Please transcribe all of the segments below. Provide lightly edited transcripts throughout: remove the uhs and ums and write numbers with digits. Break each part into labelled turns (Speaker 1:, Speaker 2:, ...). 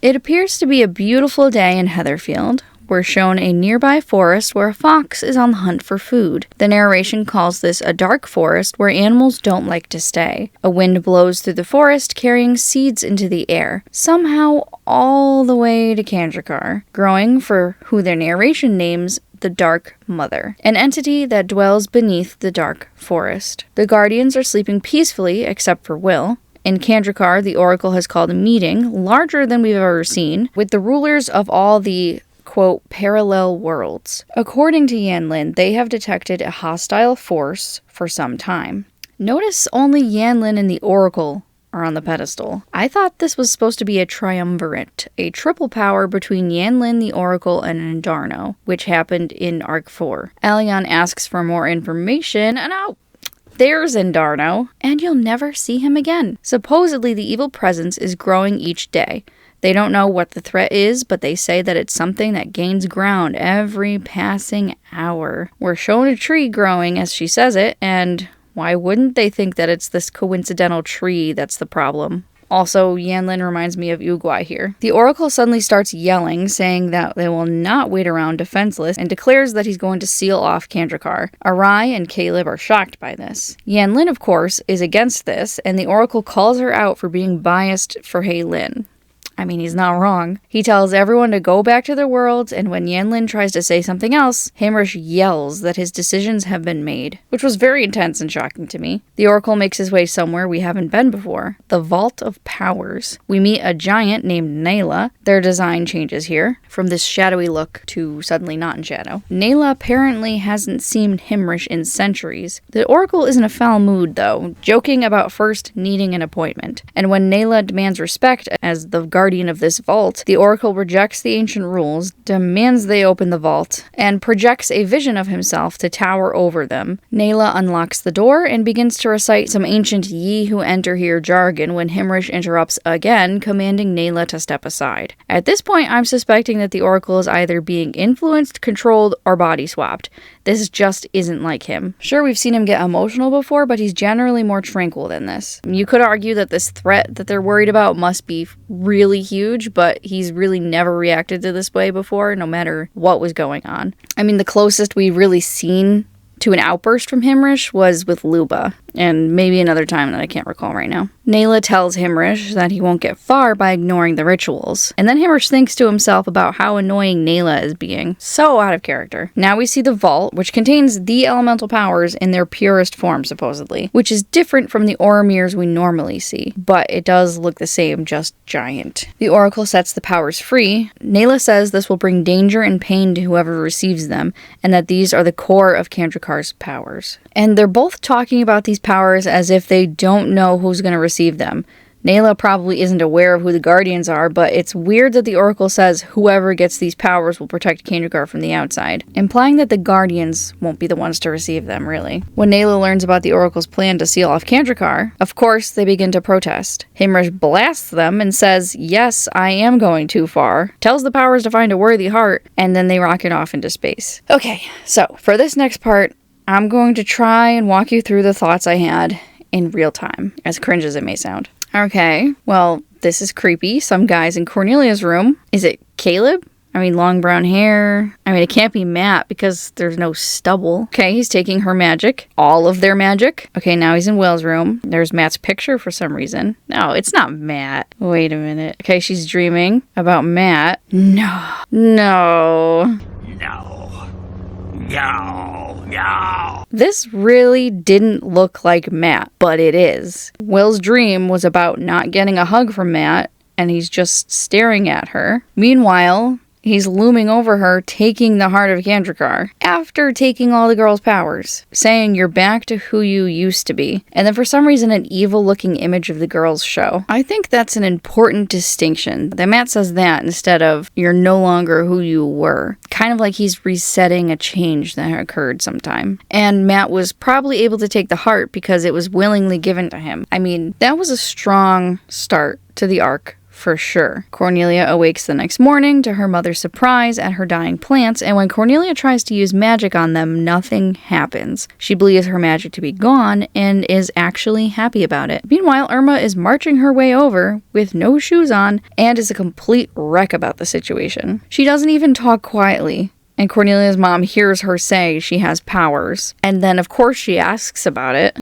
Speaker 1: It appears to be a beautiful day in Heatherfield. We're shown a nearby forest where a fox is on the hunt for food. The narration calls this a dark forest where animals don't like to stay. A wind blows through the forest carrying seeds into the air, somehow all the way to Kandrakar, growing for who their narration names the Dark Mother, an entity that dwells beneath the dark forest. The guardians are sleeping peacefully except for Will. In Kandrakar, the Oracle has called a meeting, larger than we've ever seen, with the rulers of all the, quote, parallel worlds. According to Yanlin, they have detected a hostile force for some time. Notice only Yanlin and the Oracle are on the pedestal. I thought this was supposed to be a triumvirate, a triple power between Yanlin, the Oracle, and Indarno, which happened in Arc 4. Elion asks for more information, and there's Indarno, and you'll never see him again. Supposedly, the evil presence is growing each day. They don't know what the threat is, but they say that it's something that gains ground every passing hour. We're shown a tree growing as she says it, and why wouldn't they think that it's this coincidental tree that's the problem? Also, Yanlin reminds me of Ugwai here. The Oracle suddenly starts yelling, saying that they will not wait around defenseless, and declares that he's going to seal off Kandrakar. Arai and Caleb are shocked by this. Yanlin, of course, is against this, and the Oracle calls her out for being biased for Heylin. I mean, he's not wrong. He tells everyone to go back to their worlds, and when Yanlin tries to say something else, Hamrish yells that his decisions have been made, which was very intense and shocking to me. The Oracle makes his way somewhere we haven't been before, the Vault of Powers. We meet a giant named Nayla. Their design changes here, from this shadowy look to suddenly not in shadow. Nayla apparently hasn't seen Hamrish in centuries. The Oracle is in a foul mood, though, joking about first needing an appointment. And when Nayla demands respect as the guardian of this vault, the Oracle rejects the ancient rules, demands they open the vault, and projects a vision of himself to tower over them. Nayla unlocks the door and begins to recite some ancient ye who enter here jargon when Hamrish interrupts again, commanding Nayla to step aside. At this point, I'm suspecting that the Oracle is either being influenced, controlled, or body swapped. This just isn't like him. Sure, we've seen him get emotional before, but he's generally more tranquil than this. You could argue that this threat that they're worried about must be really huge, but he's really never reacted to this way before, no matter what was going on. I mean, the closest we've really seen to an outburst from Hamrish was with Luba, and maybe another time that I can't recall right now. Nayla tells Hamrish that he won't get far by ignoring the rituals, and then Hamrish thinks to himself about how annoying Nayla is being. So out of character. Now we see the vault, which contains the elemental powers in their purest form, supposedly, which is different from the Oromirs we normally see, but it does look the same, just giant. The Oracle sets the powers free. Nayla says this will bring danger and pain to whoever receives them, and that these are the core of Kandrakar's powers. And they're both talking about these powers as if they don't know who's going to receive them. Nayla probably isn't aware of who the Guardians are, but it's weird that the Oracle says whoever gets these powers will protect Kandrakar from the outside, implying that the Guardians won't be the ones to receive them, really. When Nayla learns about the Oracle's plan to seal off Kandrakar, of course, they begin to protest. Hamrish blasts them and says, yes, I am going too far, tells the powers to find a worthy heart, and then they rocket off into space. Okay, so for this next part, I'm going to try and walk you through the thoughts I had in real time, as cringe as it may sound. Okay, well, this is creepy. Some guy's in Cornelia's room. Is it Caleb? I mean, long brown hair. I mean, it can't be Matt because there's no stubble. Okay, he's taking her magic. All of their magic. Okay, now he's in Will's room. There's Matt's picture for some reason. No, it's not Matt. Wait a minute. Okay, she's dreaming about Matt. No. No. No. This really didn't look like Matt, but it is. Will's dream was about not getting a hug from Matt, and he's just staring at her. Meanwhile, he's looming over her, taking the heart of Kandrakar, after taking all the girl's powers, saying you're back to who you used to be, and then for some reason an evil-looking image of the girls show. I think that's an important distinction, that Matt says that instead of you're no longer who you were. Kind of like he's resetting a change that occurred sometime. And Matt was probably able to take the heart because it was willingly given to him. I mean, that was a strong start to the arc for sure. Cornelia awakes the next morning to her mother's surprise at her dying plants, and when Cornelia tries to use magic on them, nothing happens. She believes her magic to be gone and is actually happy about it. Meanwhile, Irma is marching her way over with no shoes on and is a complete wreck about the situation. She doesn't even talk quietly, and Cornelia's mom hears her say she has powers. And then, of course, she asks about it.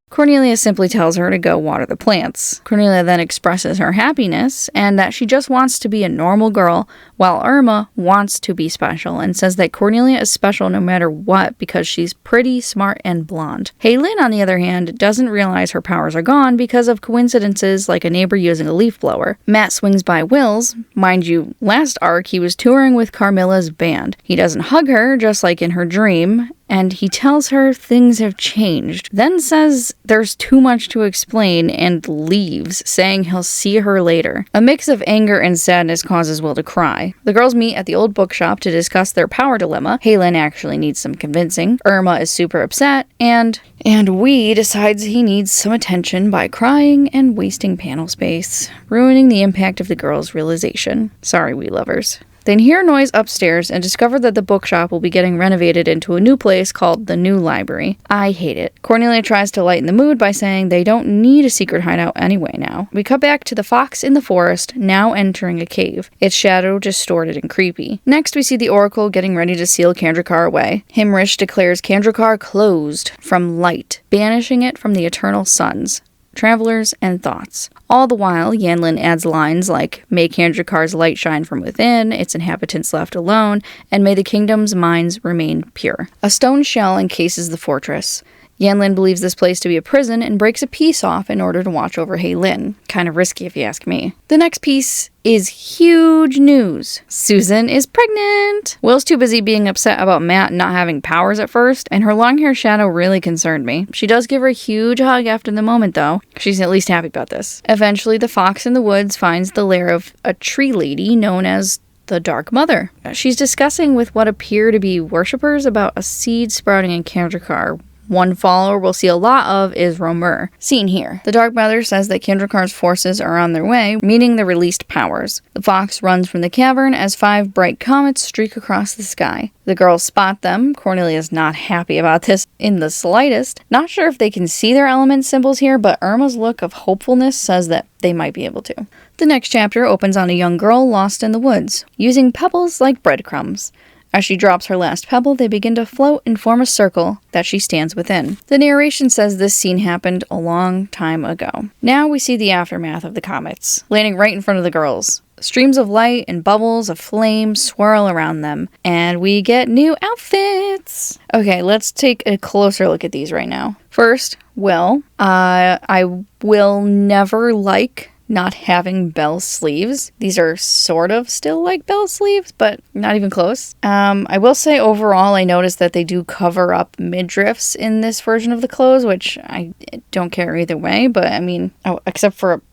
Speaker 1: Cornelia simply tells her to go water the plants. Cornelia then expresses her happiness and that she just wants to be a normal girl, while Irma wants to be special and says that Cornelia is special no matter what because she's pretty, smart, and blonde. Haylin, on the other hand, doesn't realize her powers are gone because of coincidences like a neighbor using a leaf blower. Matt swings by Will's. Mind you, last arc he was touring with Carmilla's band. He doesn't hug her, just like in her dream, and he tells her things have changed, then says there's too much to explain and leaves, saying he'll see her later. A mix of anger and sadness causes Will to cry. The girls meet at the old bookshop to discuss their power dilemma. Haylin actually needs some convincing. Irma is super upset, and Wee decides he needs some attention by crying and wasting panel space, ruining the impact of the girls' realization. Sorry, Wee lovers. They hear a noise upstairs and discover that the bookshop will be getting renovated into a new place called the New Library. I hate it. Cornelia tries to lighten the mood by saying they don't need a secret hideout anyway now. We cut back to the fox in the forest, now entering a cave, its shadow distorted and creepy. Next, we see the Oracle getting ready to seal Kandrakar away. Himrish declares Kandrakar closed from light, banishing it from the eternal suns, travelers, and thoughts. All the while, Yanlin adds lines like, "May Kandrakar's light shine from within, its inhabitants left alone, and may the kingdom's minds remain pure." A stone shell encases the fortress. Yanlin believes this place to be a prison and breaks a piece off in order to watch over Haylin. Kind of risky if you ask me. The next piece is huge news. Susan is pregnant! Will's too busy being upset about Matt not having powers at first, and her long hair shadow really concerned me. She does give her a huge hug after the moment though. She's at least happy about this. Eventually, the fox in the woods finds the lair of a tree lady known as the Dark Mother. She's discussing with what appear to be worshippers about a seed sprouting in Kandrakar. One follower we'll see a lot of is Romer, seen here. The Dark Mother says that Kandrakar's forces are on their way, meaning the released powers. The fox runs from the cavern as 5 bright comets streak across the sky. The girls spot them. Cornelia's not happy about this in the slightest. Not sure if they can see their element symbols here, but Irma's look of hopefulness says that they might be able to. The next chapter opens on a young girl lost in the woods, using pebbles like breadcrumbs. As she drops her last pebble, they begin to float and form a circle that she stands within. The narration says this scene happened a long time ago. Now we see the aftermath of the comets, landing right in front of the girls. Streams of light and bubbles of flame swirl around them, and we get new outfits. Okay, let's take a closer look at these right now. First, Will. I will never like not having bell sleeves. These are sort of still like bell sleeves, but not even close. I will say overall I noticed that they do cover up midriffs in this version of the clothes, which I don't care either way, but I mean, except for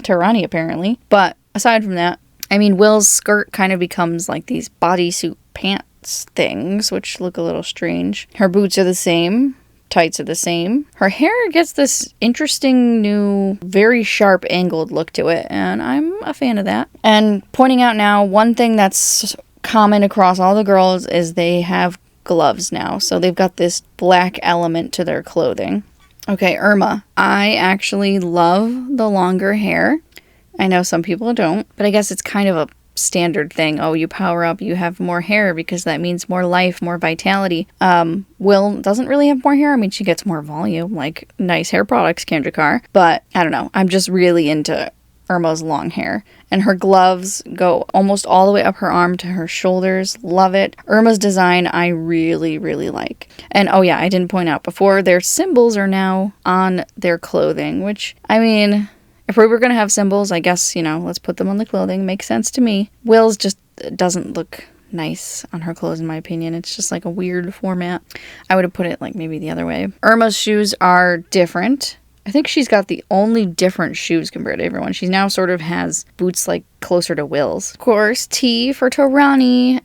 Speaker 1: Taranee apparently. But aside from that, I mean, Will's skirt kind of becomes like these bodysuit pants things, which look a little strange. Her boots are the same. Tights are the same. Her hair gets this interesting new, very sharp angled look to it, and I'm a fan of that. And pointing out now, one thing that's common across all the girls is they have gloves now, so they've got this black element to their clothing. Okay, Irma. I actually love the longer hair. I know some people don't, but I guess it's kind of a standard thing. Oh, you power up, you have more hair because that means more life, more vitality. Will doesn't really have more hair. I mean, she gets more volume, like nice hair products, Kandrakar. But I don't know. I'm just really into Irma's long hair. And her gloves go almost all the way up her arm to her shoulders. Love it. Irma's design, I really, really like. And oh yeah, I didn't point out before, their symbols are now on their clothing, which, I mean, if we were going to have symbols, I guess, let's put them on the clothing. Makes sense to me. Will's just doesn't look nice on her clothes, in my opinion. It's just like a weird format. I would have put it like maybe the other way. Irma's shoes are different. I think she's got the only different shoes compared to everyone. She now sort of has boots like closer to Will's. Of course, T for Taranee.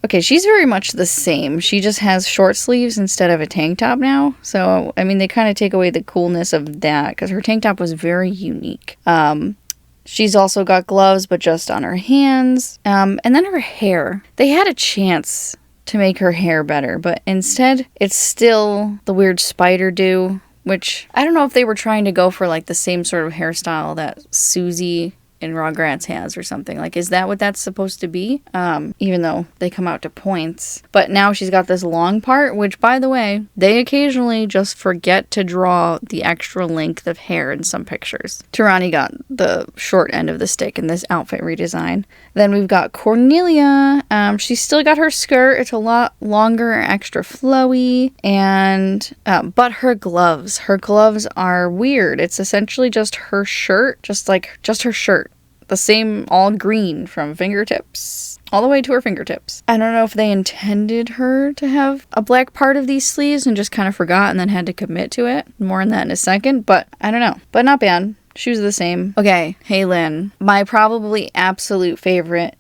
Speaker 1: Okay, she's very much the same. She just has short sleeves instead of a tank top now. So, I mean, they kind of take away the coolness of that because her tank top was very unique. She's also got gloves, but just on her hands. And then her hair. They had a chance to make her hair better, but instead, it's still the weird spider do. Which, I don't know if they were trying to go for, like, the same sort of hairstyle that Susie in Rugrats has or something. Like, is that what that's supposed to be? Even though they come out to points. But now she's got this long part, which, by the way, they occasionally just forget to draw the extra length of hair in some pictures. Taranee got the short end of the stick in this outfit redesign. Then we've got Cornelia. She's still got her skirt. It's a lot longer, extra flowy. And, but her gloves. Her gloves are weird. It's essentially just her shirt, just her shirt. The same all green from fingertips all the way to her fingertips. I don't know if they intended her to have a black part of these sleeves and just kind of forgot and then had to commit to it. More on that in a second, but I don't know. But not bad. Shoes are the same. Okay, hey Lynn. My probably absolute favorite,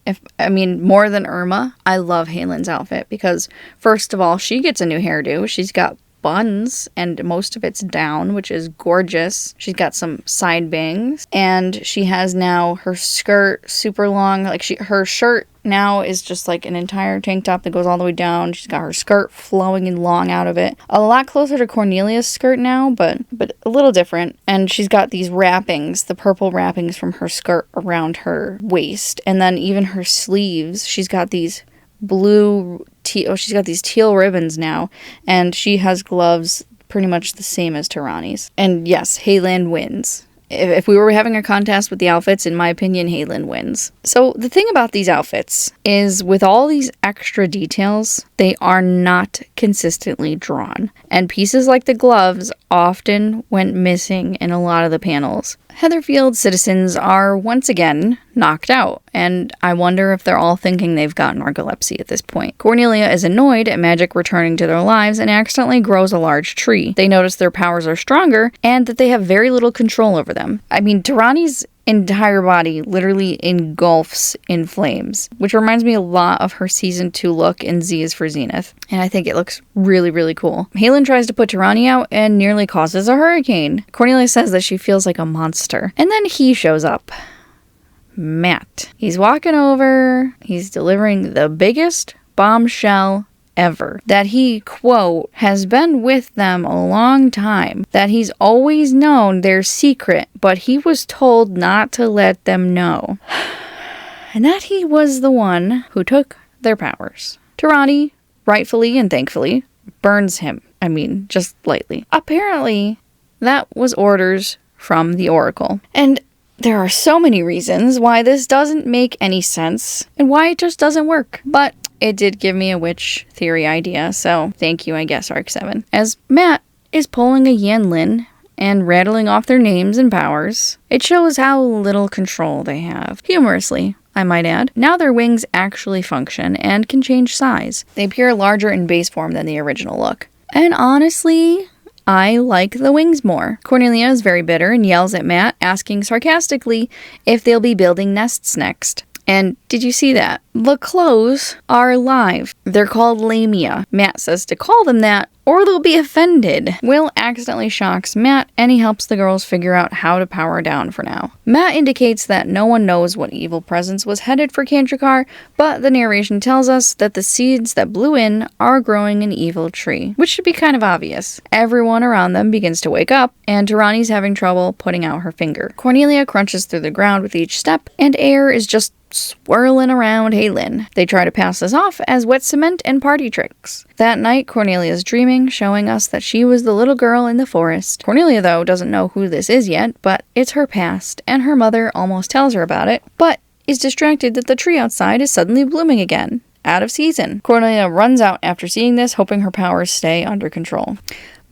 Speaker 1: more than Irma, I love Haylen's outfit because, first of all, she gets a new hairdo. She's got buns and most of it's down, which is gorgeous. She's got some side bangs and she has now her skirt super long. Like her shirt now is just like an entire tank top that goes all the way down. She's got her skirt flowing and long out of it. A lot closer to Cornelia's skirt now, but a little different. And she's got these wrappings, the purple wrappings from her skirt around her waist. And then even her sleeves, she's got these she's got these teal ribbons now, and she has gloves pretty much the same as Taranee's. And yes, Haylin wins. If we were having a contest with the outfits, in my opinion, Haylin wins. So the thing about these outfits is with all these extra details, they are not consistently drawn. And pieces like the gloves often went missing in a lot of the panels. Heatherfield citizens are once again knocked out, and I wonder if they're all thinking they've got narcolepsy at this point. Cornelia is annoyed at magic returning to their lives and accidentally grows a large tree. They notice their powers are stronger and that they have very little control over them. I mean, Taranee's entire body literally engulfs in flames, which reminds me a lot of her season 2 look in Z is for Zenith, and I think it looks really, really cool. Haylin tries to put Taranee out and nearly causes a hurricane. Cornelia says that she feels like a monster, and then he shows up. Matt. He's walking over, he's delivering the biggest bombshell ever. That he, quote, has been with them a long time. That he's always known their secret, but he was told not to let them know. And that he was the one who took their powers. Taranee, rightfully and thankfully, burns him. I mean, just lightly. Apparently, that was orders from the Oracle. And there are so many reasons why this doesn't make any sense and why it just doesn't work. But it did give me a witch theory idea, so thank you, I guess, Arc 7. As Matt is pulling a Yanlin and rattling off their names and powers, it shows how little control they have. Humorously, I might add. Now their wings actually function and can change size. They appear larger in base form than the original look. And honestly, I like the wings more. Cornelia is very bitter and yells at Matt, asking sarcastically if they'll be building nests next. And did you see that? The clothes are live. They're called lamia. Matt says to call them that or they'll be offended. Will accidentally shocks Matt and he helps the girls figure out how to power down for now. Matt indicates that no one knows what evil presence was headed for Kandrakar, but the narration tells us that the seeds that blew in are growing an evil tree, which should be kind of obvious. Everyone around them begins to wake up, and Taranee's having trouble putting out her finger. Cornelia crunches through the ground with each step, and air is just swirling around Haylin. They try to pass this off as wet cement and party tricks. That night, Cornelia's dreaming, showing us that she was the little girl in the forest. Cornelia, though, doesn't know who this is yet, but it's her past, and her mother almost tells her about it, but is distracted that the tree outside is suddenly blooming again. Out of season. Cornelia runs out after seeing this, hoping her powers stay under control.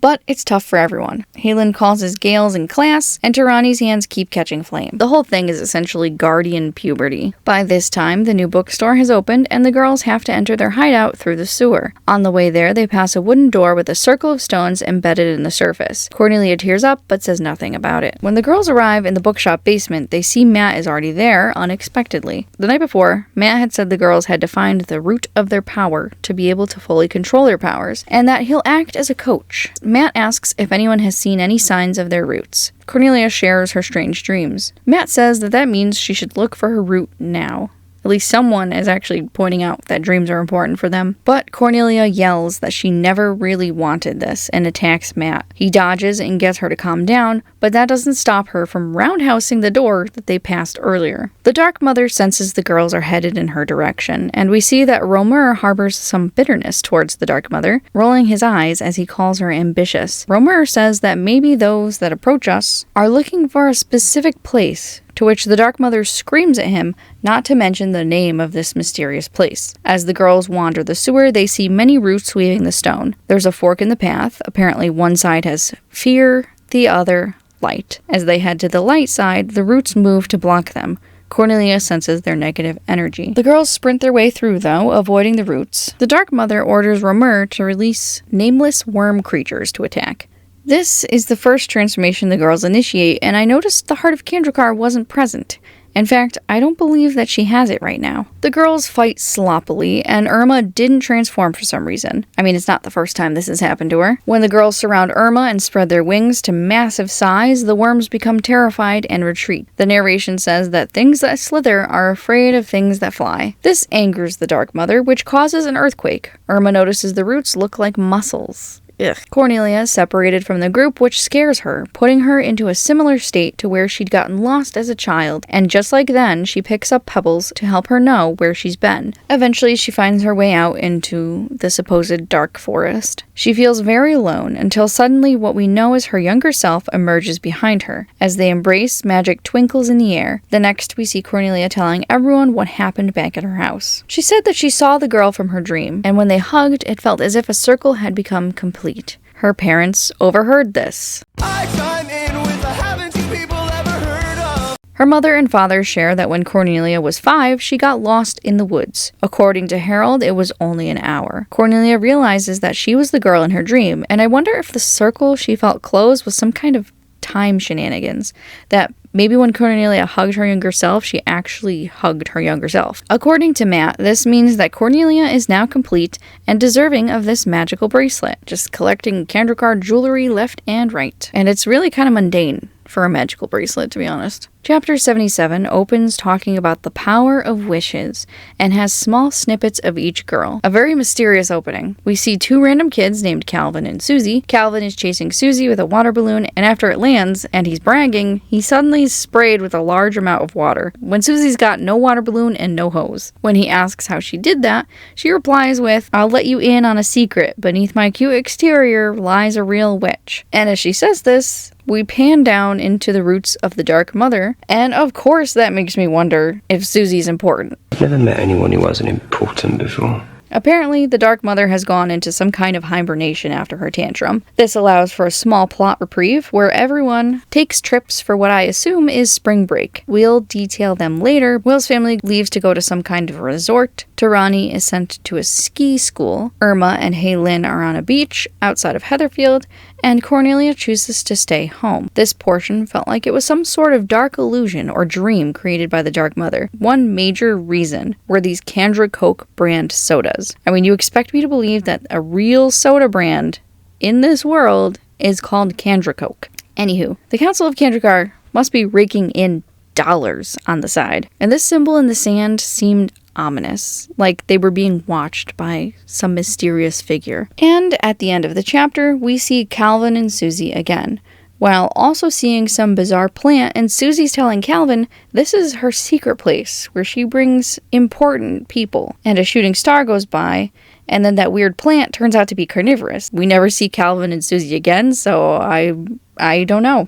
Speaker 1: But it's tough for everyone. Halen causes gales in class, and Taranee's hands keep catching flame. The whole thing is essentially guardian puberty. By this time, the new bookstore has opened, and the girls have to enter their hideout through the sewer. On the way there, they pass a wooden door with a circle of stones embedded in the surface. Cornelia tears up, but says nothing about it. When the girls arrive in the bookshop basement, they see Matt is already there, unexpectedly. The night before, Matt had said the girls had to find the root of their power to be able to fully control their powers, and that he'll act as a coach. Matt asks if anyone has seen any signs of their roots. Cornelia shares her strange dreams. Matt says that means she should look for her root now. At least someone is actually pointing out that dreams are important for them. But Cornelia yells that she never really wanted this and attacks Matt. He dodges and gets her to calm down, but that doesn't stop her from roundhousing the door that they passed earlier. The Dark Mother senses the girls are headed in her direction, and we see that Romer harbors some bitterness towards the Dark Mother, rolling his eyes as he calls her ambitious. Romer says that maybe those that approach us are looking for a specific place, to which the Dark Mother screams at him not to mention the name of this mysterious place. As the girls wander the sewer, they see many roots weaving the stone. There's a fork in the path. Apparently one side has fear, the other light. As they head to the light side, the roots move to block them. Cornelia senses their negative energy. The girls sprint their way through, though, avoiding the roots. The Dark Mother orders Romer to release nameless worm creatures to attack. This is the first transformation the girls initiate, and I noticed the Heart of Kandrakar wasn't present. In fact, I don't believe that she has it right now. The girls fight sloppily, and Irma didn't transform for some reason. I mean, it's not the first time this has happened to her. When the girls surround Irma and spread their wings to massive size, the worms become terrified and retreat. The narration says that things that slither are afraid of things that fly. This angers the Dark Mother, which causes an earthquake. Irma notices the roots look like muscles. Ugh. Cornelia is separated from the group, which scares her, putting her into a similar state to where she'd gotten lost as a child, and just like then, she picks up pebbles to help her know where she's been. Eventually, she finds her way out into the supposed dark forest. She feels very alone until suddenly what we know as her younger self emerges behind her. As they embrace, magic twinkles in the air. The next, we see Cornelia telling everyone what happened back at her house. She said that she saw the girl from her dream, and when they hugged, it felt as if a circle had become complete. Her parents overheard this. I chime in with the haven't you people ever heard of? Her mother and father share that when Cornelia was 5, she got lost in the woods. According to Harold, it was only an hour. Cornelia realizes that she was the girl in her dream, and I wonder if the circle she felt closed was some kind of time shenanigans. That maybe when Cornelia hugged her younger self, she actually hugged her younger self. According to Matt, this means that Cornelia is now complete and deserving of this magical bracelet, just collecting Kandrakar jewelry left and right. And it's really kind of mundane for a magical bracelet, to be honest. Chapter 77 opens talking about the power of wishes and has small snippets of each girl. A very mysterious opening. We see 2 random kids named Calvin and Susie. Calvin is chasing Susie with a water balloon, and after it lands and he's bragging, he suddenly is sprayed with a large amount of water, when Susie's got no water balloon and no hose. When he asks how she did that, she replies with, "I'll let you in on a secret. Beneath my cute exterior lies a real witch." And as she says this, we pan down into the roots of the Dark Mother, and of course that makes me wonder if Susie's important.
Speaker 2: I've never met anyone who wasn't important before.
Speaker 1: Apparently, the Dark Mother has gone into some kind of hibernation after her tantrum. This allows for a small plot reprieve where everyone takes trips for what I assume is spring break. We'll detail them later. Will's family leaves to go to some kind of resort. Taranee is sent to a ski school. Irma and Halen are on a beach outside of Heatherfield, and Cornelia chooses to stay home. This portion felt like it was some sort of dark illusion or dream created by the Dark Mother. One major reason were these Kandra Coke brand sodas. I mean, you expect me to believe that a real soda brand in this world is called Kandra Coke. Anywho, the Council of Kandrakar must be raking in dollars on the side, and this symbol in the sand seemed ominous, like they were being watched by some mysterious figure. And at the end of the chapter, we see Calvin and Susie again, while also seeing some bizarre plant, and Susie's telling Calvin this is her secret place where she brings important people. And a shooting star goes by, and then that weird plant turns out to be carnivorous. We never see Calvin and Susie again, so I don't know.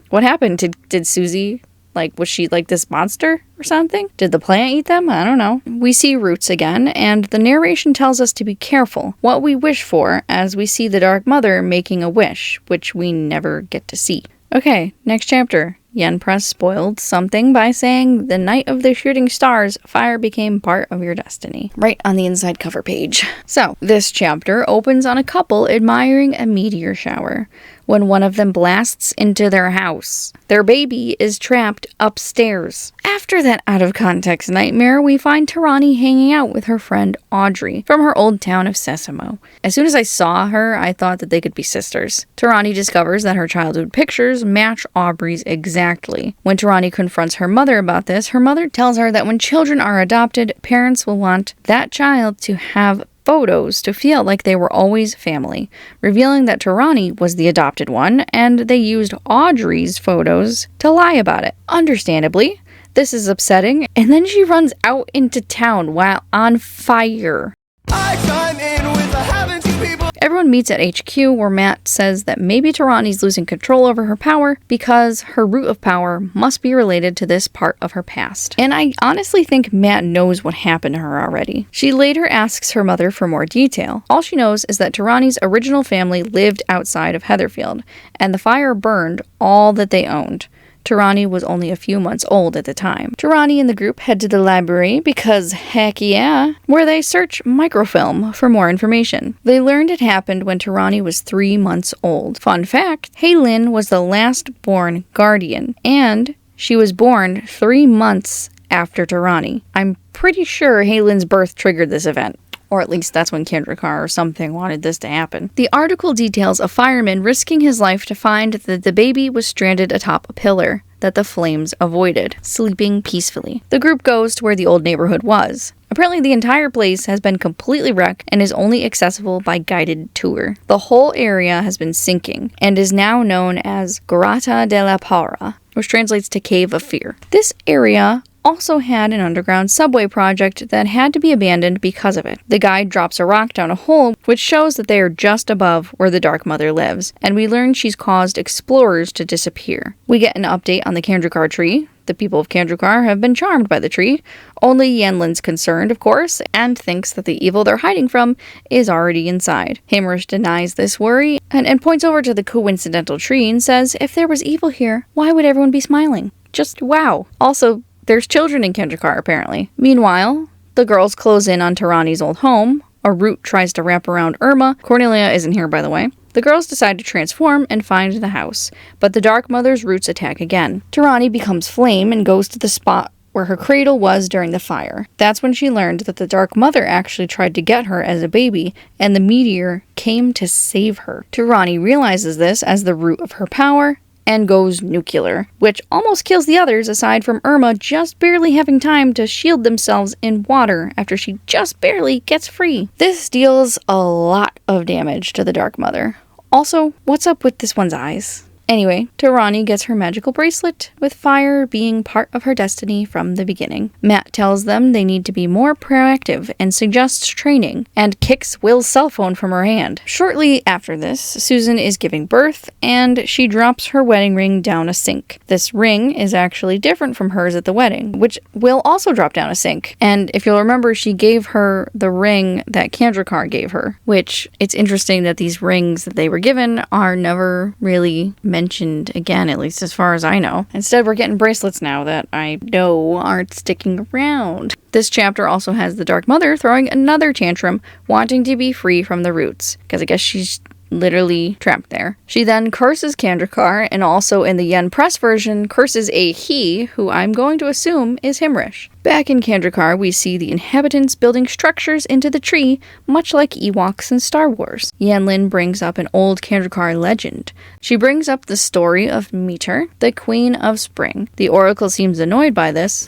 Speaker 1: What happened? Did Susie Like, was she like this monster or something? Did the plant eat them? I don't know. We see roots again, and the narration tells us to be careful what we wish for as we see the Dark Mother making a wish, which we never get to see. Okay, next chapter. Yen Press spoiled something by saying, the night of the shooting stars, fire became part of your destiny. Right on the inside cover page. So, this chapter opens on a couple admiring a meteor shower when one of them blasts into their house. Their baby is trapped upstairs. After that out-of-context nightmare, we find Taranee hanging out with her friend Audrey from her old town of Sesamo. As soon as I saw her, I thought that they could be sisters. Taranee discovers that her childhood pictures match Aubrey's exactly. When Taranee confronts her mother about this, her mother tells her that when children are adopted, parents will want that child to have photos to feel like they were always family, revealing that Taranee was the adopted one, and they used Audrey's photos to lie about it. Understandably, this is upsetting, and then she runs out into town while on fire. I chime in with the haven't you people. Everyone meets at HQ where Matt says that maybe Taranee's losing control over her power because her root of power must be related to this part of her past. And I honestly think Matt knows what happened to her already. She later asks her mother for more detail. All she knows is that Taranee's original family lived outside of Heatherfield, and the fire burned all that they owned. Taranee was only a few months old at the time. Taranee and the group head to the library because heck yeah, where they search microfilm for more information. They learned it happened when Taranee was 3 months old. Fun fact, Haylin was the last born guardian, and she was born 3 months after Taranee. I'm pretty sure Haylin's birth triggered this event. Or at least that's when Kendrickar or something wanted this to happen. The article details a fireman risking his life to find that the baby was stranded atop a pillar that the flames avoided, sleeping peacefully. The group goes to where the old neighborhood was. Apparently the entire place has been completely wrecked and is only accessible by guided tour. The whole area has been sinking and is now known as Grotta della Paura, which translates to Cave of Fear. This area also had an underground subway project that had to be abandoned because of it. The guide drops a rock down a hole, which shows that they are just above where the Dark Mother lives, and we learn she's caused explorers to disappear. We get an update on the Kendrickar tree. The people of Kendrickar have been charmed by the tree. Only Yanlin's concerned, of course, and thinks that the evil they're hiding from is already inside. Hamrish denies this worry and points over to the coincidental tree and says, if there was evil here, why would everyone be smiling? Just wow. Also, there's children in Kendrickar, apparently. Meanwhile, the girls close in on Taranee's old home. A root tries to wrap around Irma. Cornelia isn't here, by the way. The girls decide to transform and find the house, but the Dark Mother's roots attack again. Taranee becomes flame and goes to the spot where her cradle was during the fire. That's when she learned that the Dark Mother actually tried to get her as a baby, and the meteor came to save her. Taranee realizes this as the root of her power and goes nuclear, which almost kills the others aside from Irma just barely having time to shield themselves in water after she just barely gets free. This deals a lot of damage to the Dark Mother. Also, what's up with this one's eyes? Anyway, Taranee gets her magical bracelet, with fire being part of her destiny from the beginning. Matt tells them they need to be more proactive and suggests training, and kicks Will's cell phone from her hand. Shortly after this, Susan is giving birth, and she drops her wedding ring down a sink. This ring is actually different from hers at the wedding, which Will also dropped down a sink. And if you'll remember, she gave her the ring that Kendrickar gave her, which it's interesting that these rings that they were given are never really mentioned again, at least as far as I know. Instead, we're getting bracelets now that I know aren't sticking around. This chapter also has the Dark Mother throwing another tantrum, wanting to be free from the roots, because I guess she's literally trapped there. She then curses Kendrickar, and also in the Yen Press version, curses a he, who I'm going to assume is Himrish. Back in Kendrickar, we see the inhabitants building structures into the tree, much like Ewoks in Star Wars. Yanlin brings up an old Kendrickar legend. She brings up the story of Meter, the Queen of Spring. The Oracle seems annoyed by this.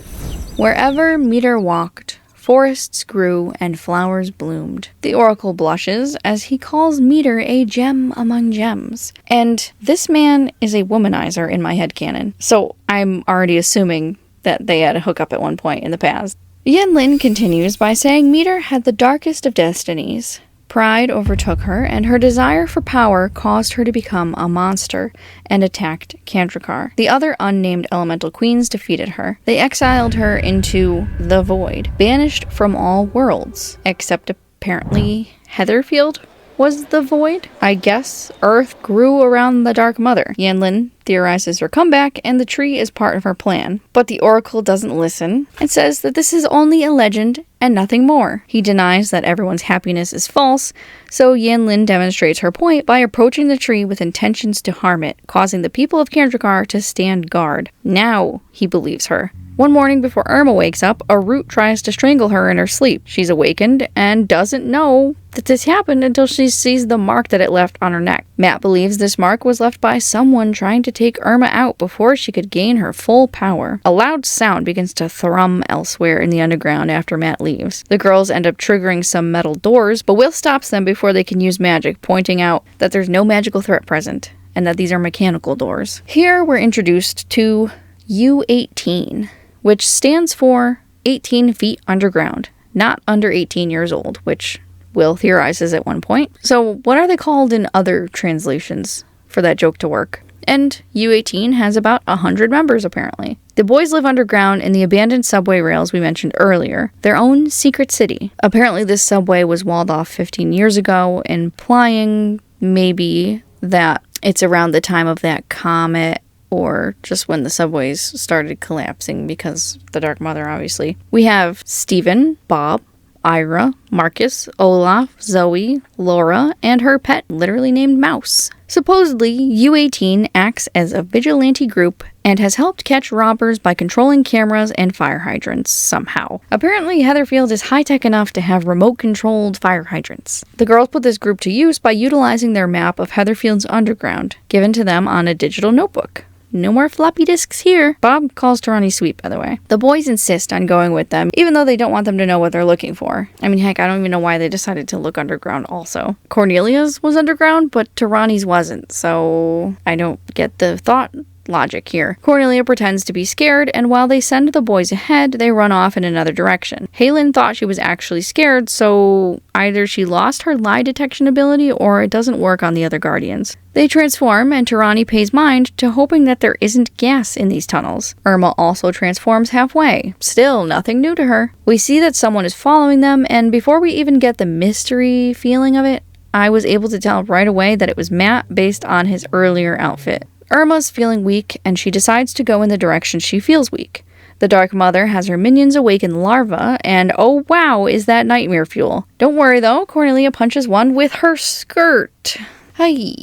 Speaker 1: Wherever Meter walked, forests grew and flowers bloomed. The Oracle blushes as he calls Meter a gem among gems. And this man is a womanizer in my headcanon, so I'm already assuming that they had a hookup at one point in the past. Yanlin continues by saying Meter had the darkest of destinies, Pride overtook her, and her desire for power caused her to become a monster and attacked Kandrakar. The other unnamed elemental queens defeated her. They exiled her into the Void, banished from all worlds, except apparently Heatherfield was the Void. I guess Earth grew around the Dark Mother. Yanlin theorizes her comeback, and the tree is part of her plan. But the Oracle doesn't listen and says that this is only a legend and nothing more. He denies that everyone's happiness is false, so Yanlin demonstrates her point by approaching the tree with intentions to harm it, causing the people of Kandrakar to stand guard. Now he believes her. One morning before Irma wakes up, a root tries to strangle her in her sleep. She's awakened and doesn't know that this happened until she sees the mark that it left on her neck. Matt believes this mark was left by someone trying to take Irma out before she could gain her full power. A loud sound begins to thrum elsewhere in the underground after Matt leaves. The girls end up triggering some metal doors, but Will stops them before they can use magic, pointing out that there's no magical threat present and that these are mechanical doors. Here we're introduced to U-18. Which stands for 18 feet underground, not under 18 years old, which Will theorizes at one point. So what are they called in other translations for that joke to work? And U-18 has about 100 members, apparently. The boys live underground in the abandoned subway rails we mentioned earlier, their own secret city. Apparently this subway was walled off 15 years ago, implying maybe that it's around the time of that comet, or just when the subways started collapsing because the Dark Mother, obviously. We have Stephen, Bob, Ira, Marcus, Olaf, Zoe, Laura, and her pet, literally named Mouse. Supposedly, U-18 acts as a vigilante group and has helped catch robbers by controlling cameras and fire hydrants somehow. Apparently, Heatherfield is high-tech enough to have remote-controlled fire hydrants. The girls put this group to use by utilizing their map of Heatherfield's underground, given to them on a digital notebook. No more floppy disks here. Bob calls Taranee sweet, by the way. The boys insist on going with them, even though they don't want them to know what they're looking for. I mean, heck, I don't even know why they decided to look underground also. Cornelia's was underground, but Taranee's wasn't, so I don't get the thought logic here. Cornelia pretends to be scared, and while they send the boys ahead, they run off in another direction. Halen thought she was actually scared, so either she lost her lie detection ability or it doesn't work on the other guardians. They transform, and Taranee pays mind to hoping that there isn't gas in these tunnels. Irma also transforms halfway. Still, nothing new to her. We see that someone is following them, and before we even get the mystery feeling of it, I was able to tell right away that it was Matt based on his earlier outfit. Irma's feeling weak, and she decides to go in the direction she feels weak. The Dark Mother has her minions awaken larvae, and oh wow, is that nightmare fuel. Don't worry though, Cornelia punches one with her skirt. Hi.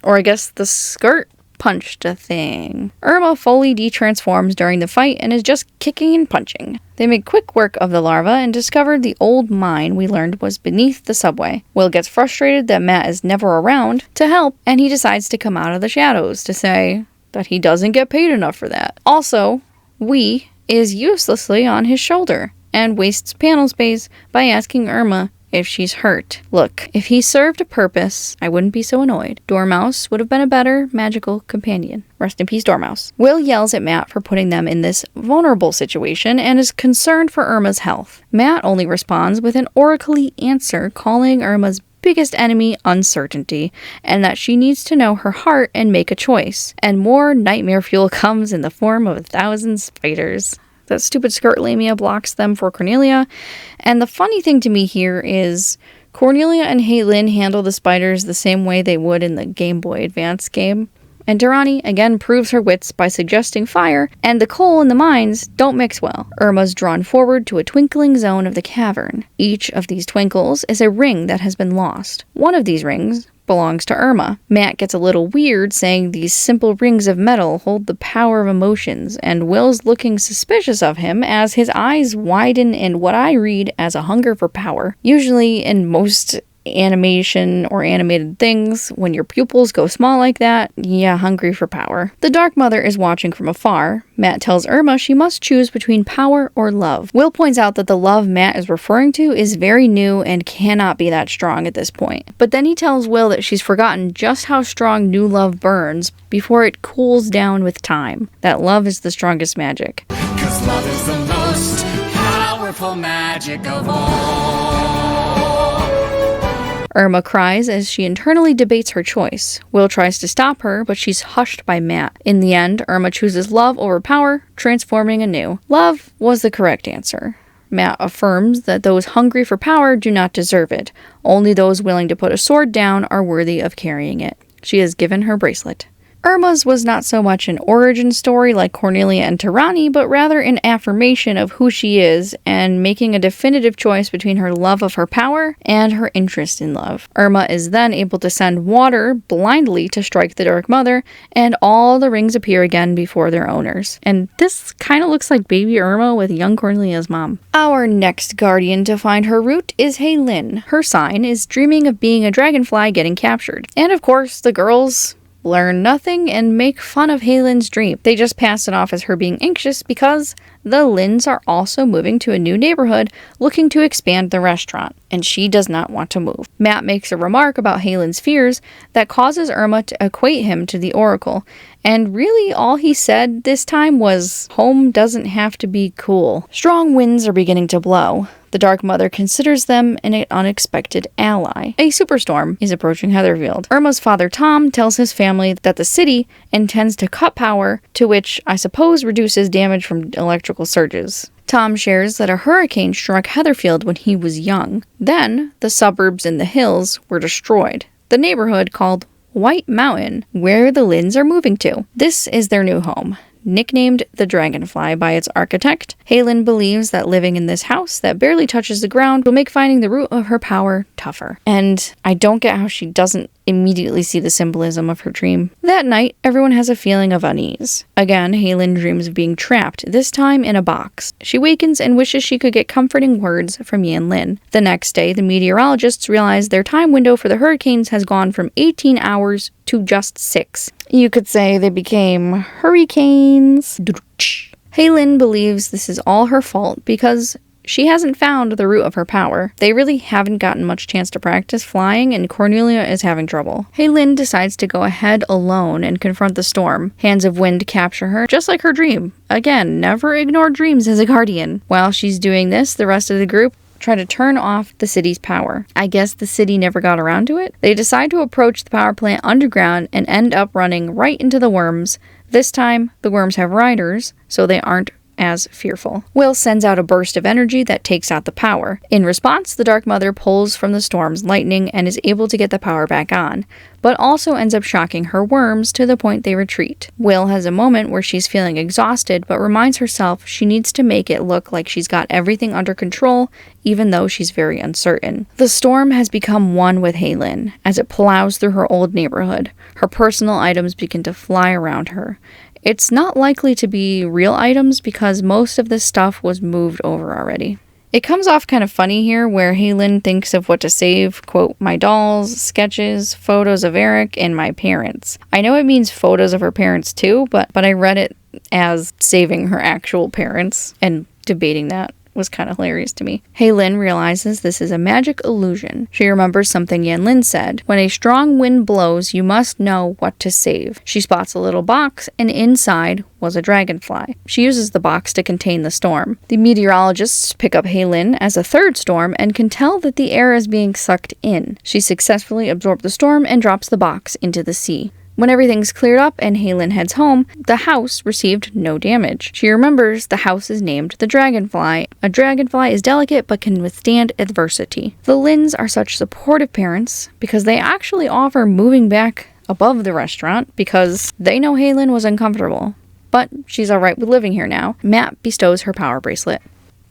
Speaker 1: Or I guess the skirt punched a thing. Irma fully de-transforms during the fight and is just kicking and punching. They make quick work of the larva and discovered the old mine we learned was beneath the subway. Will gets frustrated that Matt is never around to help, and he decides to come out of the shadows to say that he doesn't get paid enough for that. Also, We is uselessly on his shoulder and wastes panel space by asking Irma if she's hurt. Look, if he served a purpose, I wouldn't be so annoyed. Dormouse would have been a better magical companion. Rest in peace, Dormouse. Will yells at Matt for putting them in this vulnerable situation and is concerned for Irma's health. Matt only responds with an oracle-y answer calling Irma's biggest enemy uncertainty, and that she needs to know her heart and make a choice. And more nightmare fuel comes in the form of 1,000 spiders. That stupid skirt lamia blocks them for Cornelia. And the funny thing to me here is Cornelia and Halen handle the spiders the same way they would in the Game Boy Advance game. And Taranee again proves her wits by suggesting fire, and the coal in the mines don't mix well. Irma's drawn forward to a twinkling zone of the cavern. Each of these twinkles is a ring that has been lost. One of these rings belongs to Irma. Matt gets a little weird saying these simple rings of metal hold the power of emotions, and Will's looking suspicious of him as his eyes widen in what I read as a hunger for power. Usually in most animation or animated things, when your pupils go small like that, yeah, hungry for power. The Dark Mother is watching from afar. Matt tells Irma she must choose between power or love. Will points out that the love Matt is referring to is very new and cannot be that strong at this point. But then he tells Will that she's forgotten just how strong new love burns before it cools down with time. That love is the strongest magic.
Speaker 3: 'Cause love is the most powerful magic of all.
Speaker 1: Irma cries as she internally debates her choice. Will tries to stop her, but she's hushed by Matt. In the end, Irma chooses love over power, transforming anew. Love was the correct answer. Matt affirms that those hungry for power do not deserve it. Only those willing to put a sword down are worthy of carrying it. She is given her bracelet. Irma's was not so much an origin story like Cornelia and Taranee, but rather an affirmation of who she is and making a definitive choice between her love of her power and her interest in love. Irma is then able to send water blindly to strike the Dark Mother, and all the rings appear again before their owners. And this kind of looks like baby Irma with young Cornelia's mom. Our next guardian to find her route is Heylin. Her sign is dreaming of being a dragonfly getting captured. And of course, the girls learn nothing and make fun of Heylin's dream. They just pass it off as her being anxious because the Lins are also moving to a new neighborhood looking to expand the restaurant, and she does not want to move. Matt makes a remark about Heylin's fears that causes Irma to equate him to the Oracle, and really all he said this time was, home doesn't have to be cool. Strong winds are beginning to blow. The Dark Mother considers them an unexpected ally. A superstorm is approaching Heatherfield. Irma's father Tom tells his family that the city intends to cut power, to which I suppose reduces damage from electrical surges. Tom shares that a hurricane struck Heatherfield when he was young. Then, the suburbs and the hills were destroyed. The neighborhood called White Mountain, where the Lins are moving to. This is their new home. Nicknamed the Dragonfly by its architect, Heylin believes that living in this house that barely touches the ground will make finding the root of her power tougher. And I don't get how she doesn't immediately see the symbolism of her dream. That night, everyone has a feeling of unease. Again, Heylin dreams of being trapped, this time in a box. She wakens and wishes she could get comforting words from Yan Lin. The next day, the meteorologists realize their time window for the hurricanes has gone from 18 hours to just 6. You could say they became hurricanes. Heylin believes this is all her fault because she hasn't found the root of her power. They really haven't gotten much chance to practice flying, and Cornelia is having trouble. Heylin decides to go ahead alone and confront the storm. Hands of Wind capture her, just like her dream. Again, never ignore dreams as a guardian. While she's doing this, the rest of the group try to turn off the city's power. I guess the city never got around to it. They decide to approach the power plant underground and end up running right into the worms. This time, the worms have riders, so they aren't as fearful. Will sends out a burst of energy that takes out the power. In response, the Dark Mother pulls from the storm's lightning and is able to get the power back on, but also ends up shocking her worms to the point they retreat. Will has a moment where she's feeling exhausted, but reminds herself she needs to make it look like she's got everything under control, even though she's very uncertain. The storm has become one with Heylin as it plows through her old neighborhood. Her personal items begin to fly around her. It's not likely to be real items because most of this stuff was moved over already. It comes off kind of funny here where Heylin thinks of what to save, quote, my dolls, sketches, photos of Eric, and my parents. I know it means photos of her parents too, but I read it as saving her actual parents, and debating that was kind of hilarious to me. Heylin realizes this is a magic illusion. She remembers something Yan Lin said. When a strong wind blows, you must know what to save. She spots a little box, and inside was a dragonfly. She uses the box to contain the storm. The meteorologists pick up Heylin as a third storm and can tell that the air is being sucked in. She successfully absorbs the storm and drops the box into the sea. When everything's cleared up and Heylin heads home, the house received no damage. She remembers the house is named the Dragonfly. A dragonfly is delicate but can withstand adversity. The Lins are such supportive parents because they actually offer moving back above the restaurant because they know Heylin was uncomfortable. But she's alright with living here now. Matt bestows her power bracelet.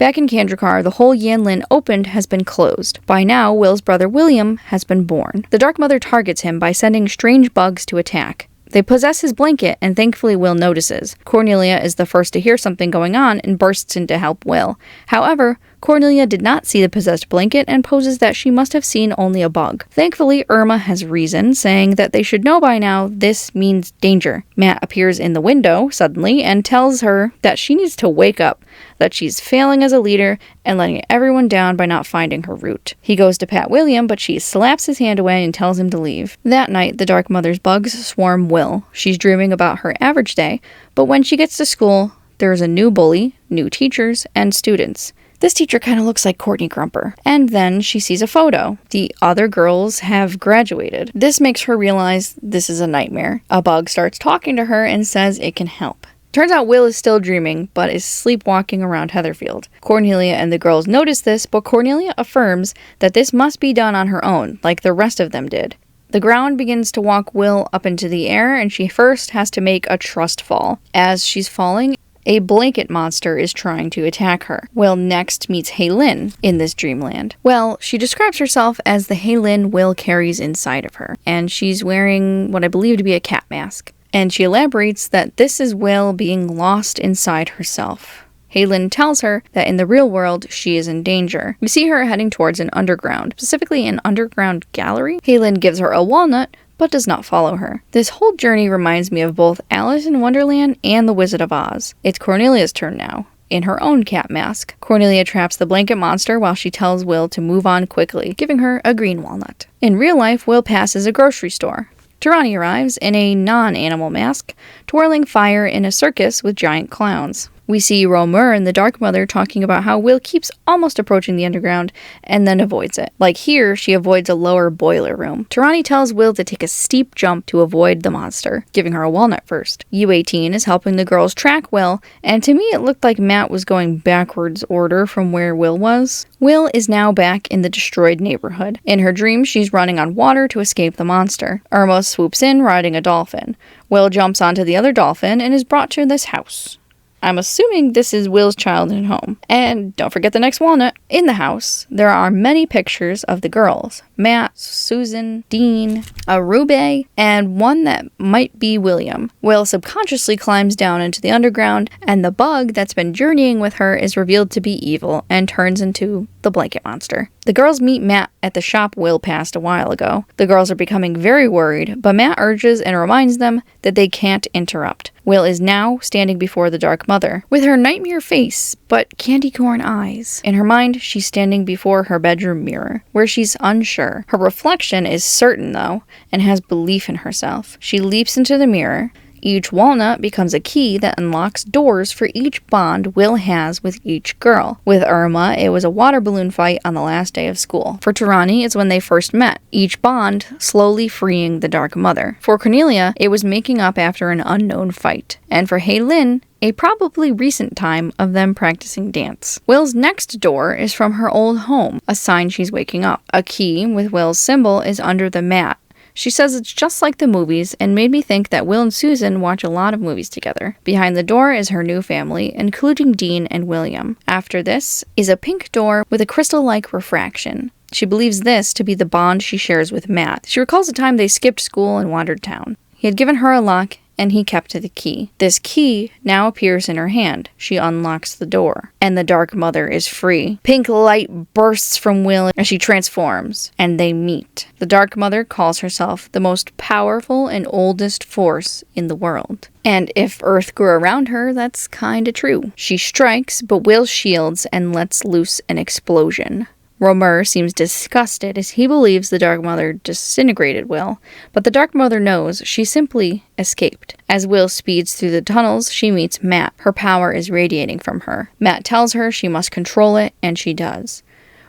Speaker 1: Back in Kandrakar, the hole Yan Lin opened has been closed. By now, Will's brother William has been born. The Dark Mother targets him by sending strange bugs to attack. They possess his blanket, and thankfully Will notices. Cornelia is the first to hear something going on and bursts in to help Will. However, Cornelia did not see the possessed blanket and poses that she must have seen only a bug. Thankfully, Irma has reason, saying that they should know by now this means danger. Matt appears in the window suddenly and tells her that she needs to wake up, that she's failing as a leader and letting everyone down by not finding her route. He goes to pat William, but she slaps his hand away and tells him to leave. That night, the Dark Mother's bugs swarm Will. She's dreaming about her average day, but when she gets to school, there is a new bully, new teachers, and students. This teacher kind of looks like Courtney Grumper. And then she sees a photo. The other girls have graduated. This makes her realize this is a nightmare. A bug starts talking to her and says it can help. Turns out Will is still dreaming, but is sleepwalking around Heatherfield. Cornelia and the girls notice this, but Cornelia affirms that this must be done on her own, like the rest of them did. The ground begins to walk Will up into the air, and she first has to make a trust fall. As she's falling, a blanket monster is trying to attack her. Will next meets Haylin in this dreamland. Well, she describes herself as the Haylin Will carries inside of her, and she's wearing what I believe to be a cat mask. And she elaborates that this is Will being lost inside herself. Haylin tells her that in the real world, she is in danger. We see her heading towards an underground, specifically an underground gallery. Haylin gives her a walnut, but does not follow her. This whole journey reminds me of both Alice in Wonderland and The Wizard of Oz. It's Cornelia's turn now. In her own cat mask, Cornelia traps the blanket monster while she tells Will to move on quickly, giving her a green walnut. In real life, Will passes a grocery store. Taranee arrives in a non-animal mask, twirling fire in a circus with giant clowns. We see Romer and the Dark Mother talking about how Will keeps almost approaching the underground and then avoids it. Like here, she avoids a lower boiler room. Taranee tells Will to take a steep jump to avoid the monster, giving her a walnut first. U.18 is helping the girls track Will, and to me it looked like Matt was going backwards order from where Will was. Will is now back in the destroyed neighborhood. In her dream, she's running on water to escape the monster. Irma swoops in riding a dolphin. Will jumps onto the other dolphin and is brought to this house. I'm assuming this is Will's childhood home. And don't forget the next walnut. In the house, there are many pictures of the girls. Matt, Susan, Dean, Arube, and one that might be William. Will subconsciously climbs down into the underground, and the bug that's been journeying with her is revealed to be evil and turns into the blanket monster. The girls meet Matt at the shop Will passed a while ago. The girls are becoming very worried, but Matt urges and reminds them that they can't interrupt. Will is now standing before the Dark Mother, with her nightmare face, but candy corn eyes. In her mind, she's standing before her bedroom mirror, where she's unsure. Her reflection is certain, though, and has belief in herself. She leaps into the mirror. Each walnut becomes a key that unlocks doors for each bond Will has with each girl. With Irma, it was a water balloon fight on the last day of school. For Taranee, it's when they first met, each bond slowly freeing the Dark Mother. For Cornelia, it was making up after an unknown fight. And for Haylin, a probably recent time of them practicing dance. Will's next door is from her old home, a sign she's waking up. A key with Will's symbol is under the mat. She says it's just like the movies and made me think that Will and Susan watch a lot of movies together. Behind the door is her new family, including Dean and William. After this is a pink door with a crystal-like refraction. She believes this to be the bond she shares with Matt. She recalls the time they skipped school and wandered town. He had given her a lock, and he kept the key. This key now appears in her hand. She unlocks the door, and the Dark Mother is free. Pink light bursts from Will as she transforms, and they meet. The Dark Mother calls herself the most powerful and oldest force in the world. And if Earth grew around her, that's kinda true. She strikes, but Will shields and lets loose an explosion. Romer seems disgusted as he believes the Dark Mother disintegrated Will, but the Dark Mother knows she simply escaped. As Will speeds through the tunnels, she meets Matt. Her power is radiating from her. Matt tells her she must control it, and she does.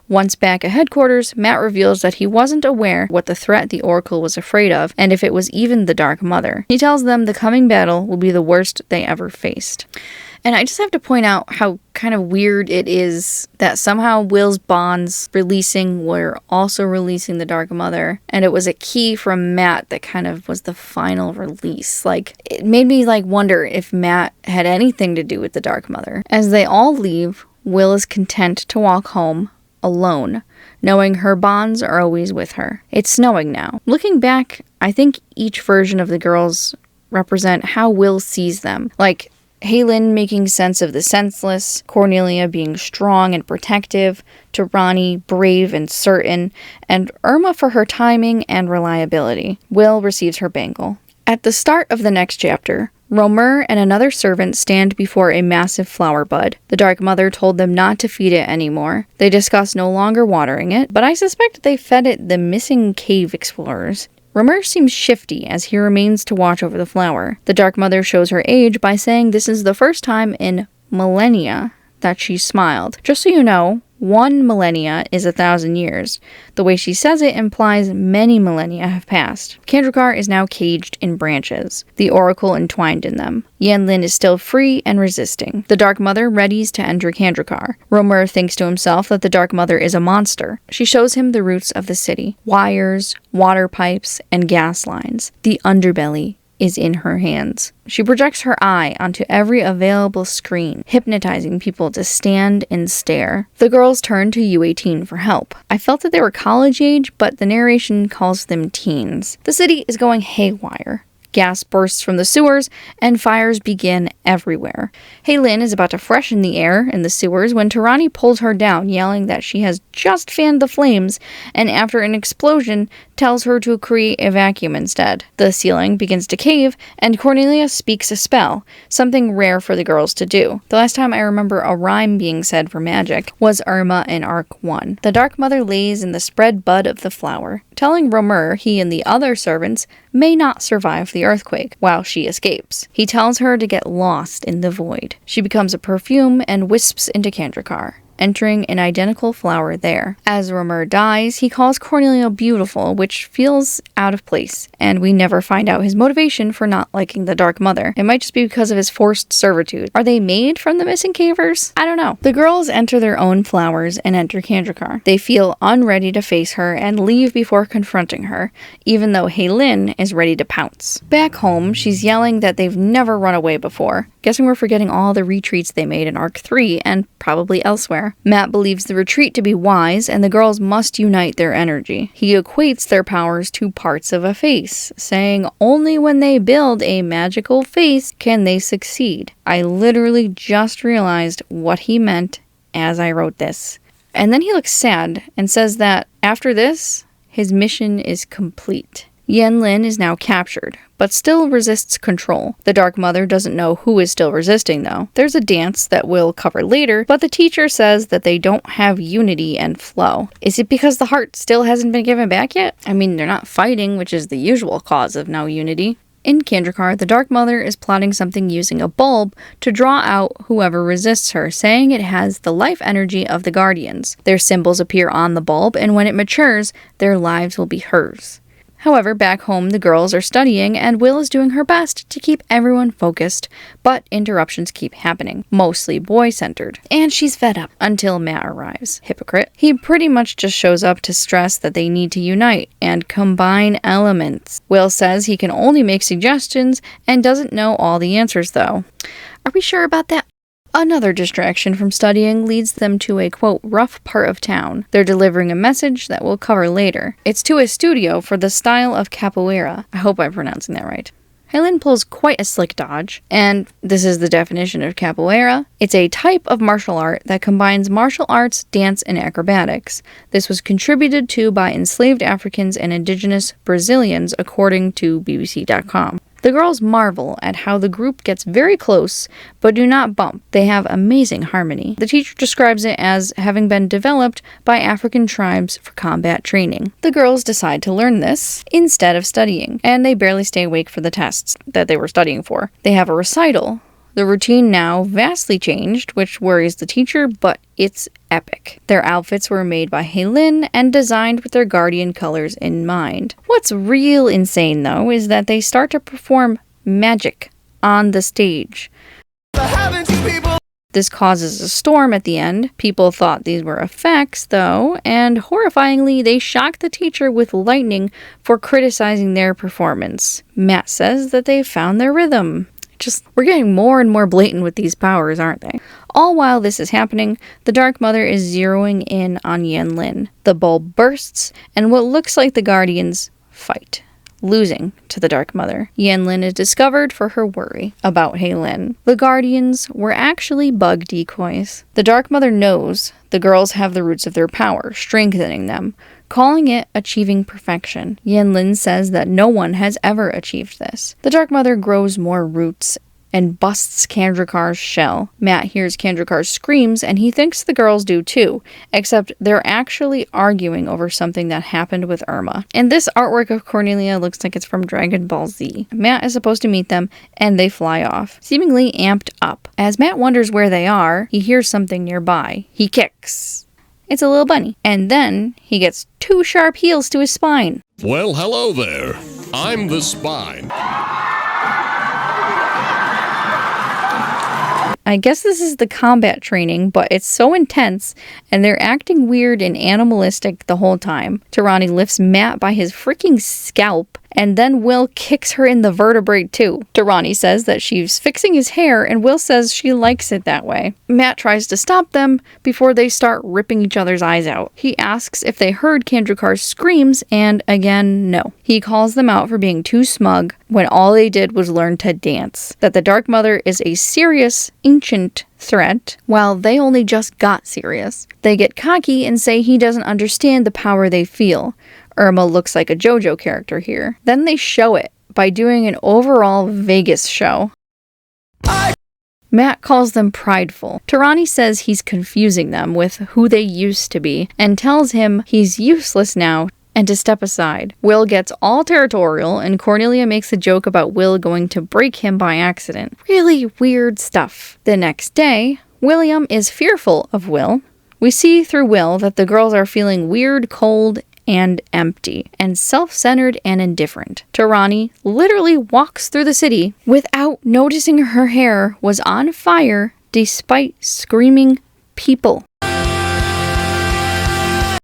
Speaker 1: Once back at headquarters, Matt reveals that he wasn't aware what the threat the Oracle was afraid of, and if it was even the Dark Mother. He tells them the coming battle will be the worst they ever faced. And I just have to point out how kind of weird it is that somehow Will's bonds releasing were also releasing the Dark Mother, and it was a key from Matt that kind of was the final release. Like, it made me wonder if Matt had anything to do with the Dark Mother. As they all leave, Will is content to walk home alone, knowing her bonds are always with her. It's snowing now. Looking back, I think each version of the girls represent how Will sees them. Like, Haylin making sense of the senseless, Cornelia being strong and protective, Taranee brave and certain, and Irma for her timing and reliability. Will receives her bangle. At the start of the next chapter, Romer and another servant stand before a massive flower bud. The Dark Mother told them not to feed it anymore. They discuss no longer watering it, but I suspect they fed it the missing cave explorers. Romer seems shifty as he remains to watch over the flower. The Dark Mother shows her age by saying this is the first time in millennia that she smiled. Just so you know, 1 millennia is 1,000 years. The way she says it implies many millennia have passed. Kandrakar is now caged in branches, the oracle entwined in them. Yanlin is still free and resisting. The Dark Mother readies to enter Kandrakar. Romer thinks to himself that the Dark Mother is a monster. She shows him the roots of the city: wires, water pipes, and gas lines. The underbelly is in her hands. She projects her eye onto every available screen, hypnotizing people to stand and stare. The girls turn to U-18 for help. I felt that they were college age, but the narration calls them teens. The city is going haywire. Gas bursts from the sewers, and fires begin everywhere. Heylin is about to freshen the air in the sewers when Taranee pulls her down, yelling that she has just fanned the flames, and after an explosion, tells her to create a vacuum instead. The ceiling begins to cave, and Cornelia speaks a spell, something rare for the girls to do. The last time I remember a rhyme being said for magic was Irma in Arc 1. The Dark Mother lays in the spread bud of the flower, telling Romer he and the other servants may not survive the earthquake while she escapes. He tells her to get lost in the void. She becomes a perfume and wisps into Kandrakar, entering an identical flower there. As Romer dies, he calls Cornelia beautiful, which feels out of place, and we never find out his motivation for not liking the Dark Mother. It might just be because of his forced servitude. Are they made from the missing cavers? I don't know. The girls enter their own flowers and enter Kandrakar. They feel unready to face her and leave before confronting her, even though Heylin is ready to pounce. Back home, she's yelling that they've never run away before. Guessing we're forgetting all the retreats they made in Arc 3 and probably elsewhere. Matt believes the retreat to be wise, and the girls must unite their energy. He equates their powers to parts of a face, saying only when they build a magical face can they succeed. I literally just realized what he meant as I wrote this. And then he looks sad and says that after this, his mission is complete. Yanlin is now captured, but still resists control. The Dark Mother doesn't know who is still resisting, though. There's a dance that we'll cover later, but the teacher says that they don't have unity and flow. Is it because the heart still hasn't been given back yet? I mean, they're not fighting, which is the usual cause of no unity. In Kandrakar, the Dark Mother is plotting something using a bulb to draw out whoever resists her, saying it has the life energy of the Guardians. Their symbols appear on the bulb, and when it matures, their lives will be hers. However, back home, the girls are studying, and Will is doing her best to keep everyone focused, but interruptions keep happening, mostly boy-centered. And she's fed up until Matt arrives. Hypocrite. He pretty much just shows up to stress that they need to unite and combine elements. Will says he can only make suggestions and doesn't know all the answers, though. Are we sure about that? Another distraction from studying leads them to a, quote, rough part of town. They're delivering a message that we'll cover later. It's to a studio for the style of capoeira. I hope I'm pronouncing that right. Heylin pulls quite a slick dodge, and this is the definition of capoeira. It's a type of martial art that combines martial arts, dance, and acrobatics. This was contributed to by enslaved Africans and indigenous Brazilians, according to BBC.com. The girls marvel at how the group gets very close, but do not bump. They have amazing harmony. The teacher describes it as having been developed by African tribes for combat training. The girls decide to learn this instead of studying, and they barely stay awake for the tests that they were studying for. They have a recital. The routine now vastly changed, which worries the teacher, but it's epic. Their outfits were made by Heylin and designed with their guardian colors in mind. What's real insane, though, is that they start to perform magic on the stage. This causes a storm at the end. People thought these were effects, though, and horrifyingly, they shocked the teacher with lightning for criticizing their performance. Matt says that they found their rhythm. We're getting more and more blatant with these powers, aren't they? All while this is happening, the Dark Mother is zeroing in on Yanlin. The bulb bursts, and what looks like the Guardians fight, losing to the Dark Mother. Yanlin is discovered for her worry about Heylin. The Guardians were actually bug decoys. The Dark Mother knows the girls have the roots of their power, strengthening them, calling it achieving perfection. Yanlin says that no one has ever achieved this. The Dark Mother grows more roots and busts Kandrikar's shell. Matt hears Kandrikar's screams and he thinks the girls do too, except they're actually arguing over something that happened with Irma. And this artwork of Cornelia looks like it's from Dragon Ball Z. Matt is supposed to meet them and they fly off, seemingly amped up. As Matt wonders where they are, he hears something nearby. He kicks. It's a little bunny. And then he gets 2 sharp heels to his spine.
Speaker 3: Well, hello there. I'm the spine.
Speaker 1: I guess this is the combat training, but it's so intense, and they're acting weird and animalistic the whole time. Taranee lifts Matt by his freaking scalp, and then Will kicks her in the vertebrae too. Taranee says that she's fixing his hair, and Will says she likes it that way. Matt tries to stop them before they start ripping each other's eyes out. He asks if they heard Kandrikar's screams, and again, no. He calls them out for being too smug when all they did was learn to dance. That the Dark Mother is a serious, ancient threat, while they only just got serious. They get cocky and say he doesn't understand the power they feel. Irma looks like a JoJo character here. Then they show it by doing an overall Vegas show. Matt calls them prideful. Taranee says he's confusing them with who they used to be and tells him he's useless now and to step aside. Will gets all territorial and Cornelia makes a joke about Will going to break him by accident. Really weird stuff. The next day, William is fearful of Will. We see through Will that the girls are feeling weird, cold, and empty, and self-centered and indifferent. Taranee literally walks through the city without noticing her hair was on fire despite screaming people.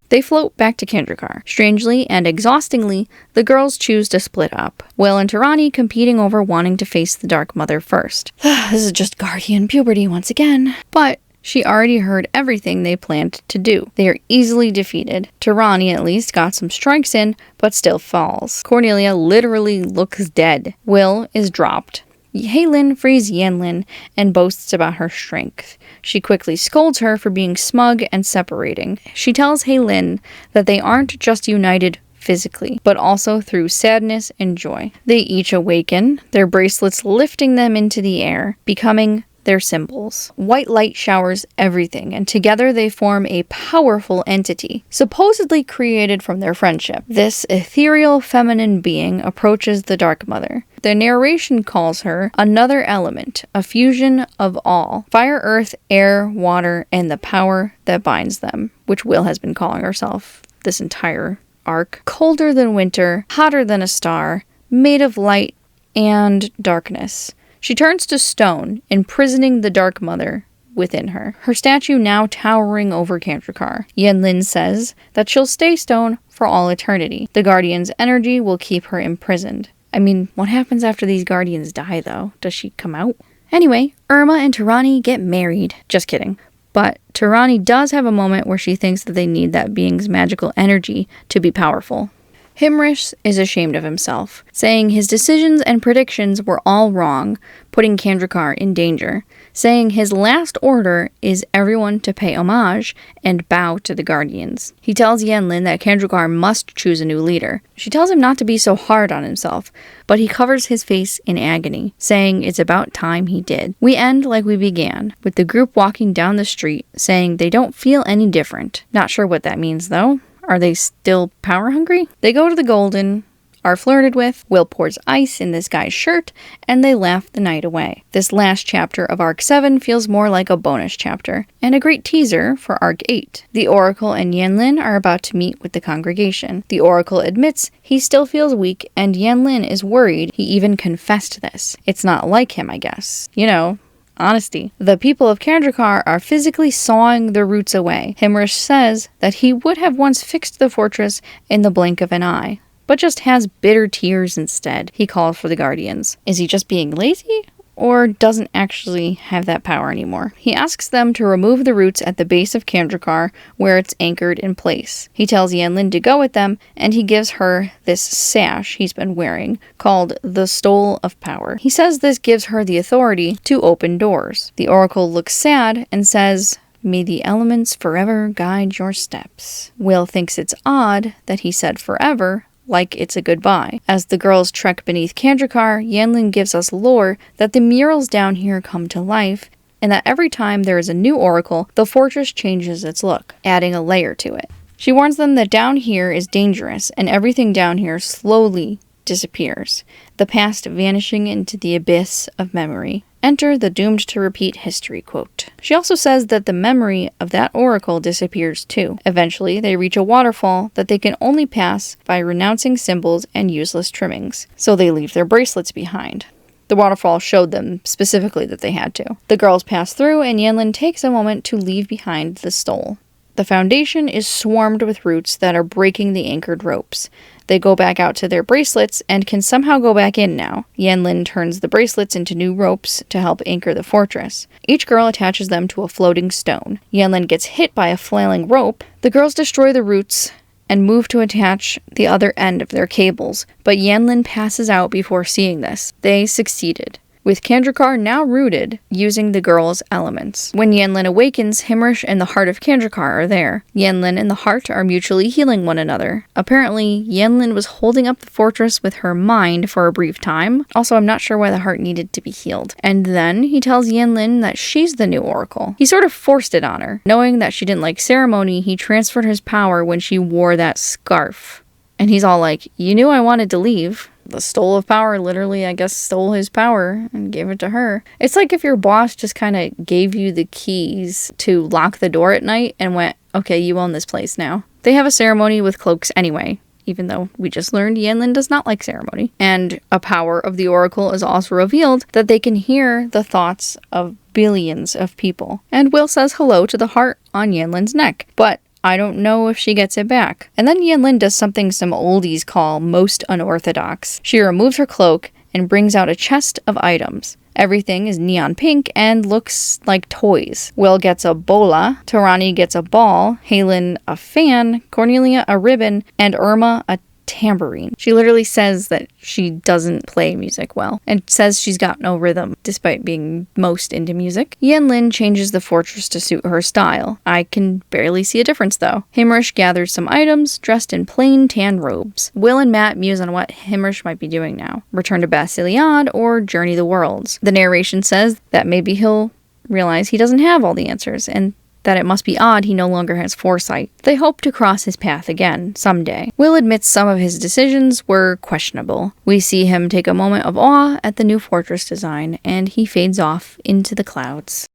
Speaker 1: They float back to Kandrikar. Strangely and exhaustingly, the girls choose to split up. Will and Taranee competing over wanting to face the Dark Mother first. This is just Guardian puberty once again. But she already heard everything they planned to do. They are easily defeated. Taranee at least got some strikes in, but still falls. Cornelia literally looks dead. Will is dropped. Heylin frees Yanlin and boasts about her strength. She quickly scolds her for being smug and separating. She tells Heylin that they aren't just united physically, but also through sadness and joy. They each awaken, their bracelets lifting them into the air, becoming their symbols. White light showers everything, and together they form a powerful entity, supposedly created from their friendship. This ethereal feminine being approaches the Dark Mother. The narration calls her another element, a fusion of all. Fire, earth, air, water, and the power that binds them, which Will has been calling herself this entire arc. Colder than winter, hotter than a star, made of light and darkness. She turns to stone, imprisoning the Dark Mother within her. Her statue now towering over Kandrikar. Yanlin says that she'll stay stone for all eternity. The Guardian's energy will keep her imprisoned. I mean, what happens after these Guardians die, though? Does she come out? Anyway, Irma and Taranee get married. Just kidding. But Taranee does have a moment where she thinks that they need that being's magical energy to be powerful. Himrish is ashamed of himself, saying his decisions and predictions were all wrong, putting Kandrikar in danger, saying his last order is everyone to pay homage and bow to the Guardians. He tells Yanlin that Kandrikar must choose a new leader. She tells him not to be so hard on himself, but he covers his face in agony, saying it's about time he did. We end like we began, with the group walking down the street, saying they don't feel any different. Not sure what that means, though. Are they still power hungry? They go to the Golden, are flirted with, Will pours ice in this guy's shirt, and they laugh the night away. This last chapter of Arc 7 feels more like a bonus chapter, and a great teaser for Arc 8. The Oracle and Yanlin are about to meet with the congregation. The Oracle admits he still feels weak, and Yanlin is worried he even confessed this. It's not like him, I guess. You know, honesty. The people of Kandrikar are physically sawing the roots away. Himrish says that he would have once fixed the fortress in the blink of an eye, but just has bitter tears instead. He calls for the Guardians. Is he just being lazy? Or doesn't actually have that power anymore? He asks them to remove the roots at the base of Kandrikar where it's anchored in place. He tells Yanlin to go with them, and he gives her this sash he's been wearing, called the Stole of Power. He says this gives her the authority to open doors. The Oracle looks sad and says, "May the elements forever guide your steps." Will thinks it's odd that he said forever like it's a goodbye. As the girls trek beneath Kandrakar, Yanlin gives us lore that the murals down here come to life, and that every time there is a new oracle, the fortress changes its look, adding a layer to it. She warns them that down here is dangerous, and everything down here slowly disappears, the past vanishing into the abyss of memory. Enter the doomed to repeat history quote. She also says that the memory of that oracle disappears too. Eventually, they reach a waterfall that they can only pass by renouncing symbols and useless trimmings, so they leave their bracelets behind. The waterfall showed them specifically that they had to. The girls pass through, and Yanlin takes a moment to leave behind the stole. The foundation is swarmed with roots that are breaking the anchored ropes. They go back out to their bracelets and can somehow go back in now. Yanlin turns the bracelets into new ropes to help anchor the fortress. Each girl attaches them to a floating stone. Yanlin gets hit by a flailing rope. The girls destroy the roots and move to attach the other end of their cables, but Yanlin passes out before seeing this. They succeeded, with Kandrakar now rooted, using the girls' elements. When Yanlin awakens, Himrish and the heart of Kandrakar are there. Yanlin and the heart are mutually healing one another. Apparently, Yanlin was holding up the fortress with her mind for a brief time. Also, I'm not sure why the heart needed to be healed. And then he tells Yanlin that she's the new oracle. He sort of forced it on her. Knowing that she didn't like ceremony, he transferred his power when she wore that scarf. And he's all like, "You knew I wanted to leave." The stole of power literally, I guess, stole his power and gave it to her. It's like if your boss just kind of gave you the keys to lock the door at night and went, "Okay, you own this place now." They have a ceremony with cloaks anyway, even though we just learned Yanlin does not like ceremony. And a power of the oracle is also revealed that they can hear the thoughts of billions of people. And Will says hello to the heart on Yanlin's neck, but I don't know if she gets it back. And then Yanlin does something some oldies call most unorthodox. She removes her cloak and brings out a chest of items. Everything is neon pink and looks like toys. Will gets a bola, Taranee gets a ball, Halen a fan, Cornelia a ribbon, and Irma a tambourine. She literally says that she doesn't play music well, and says she's got no rhythm, despite being most into music. Yanlin changes the fortress to suit her style. I can barely see a difference though. Himrish gathers some items, dressed in plain tan robes. Will and Matt muse on what Himrish might be doing now. Return to Basiliad or journey the worlds. The narration says that maybe he'll realize he doesn't have all the answers, and that it must be odd he no longer has foresight. They hope to cross his path again, someday. Will admits some of his decisions were questionable. We see him take a moment of awe at the new fortress design, and he fades off into the clouds.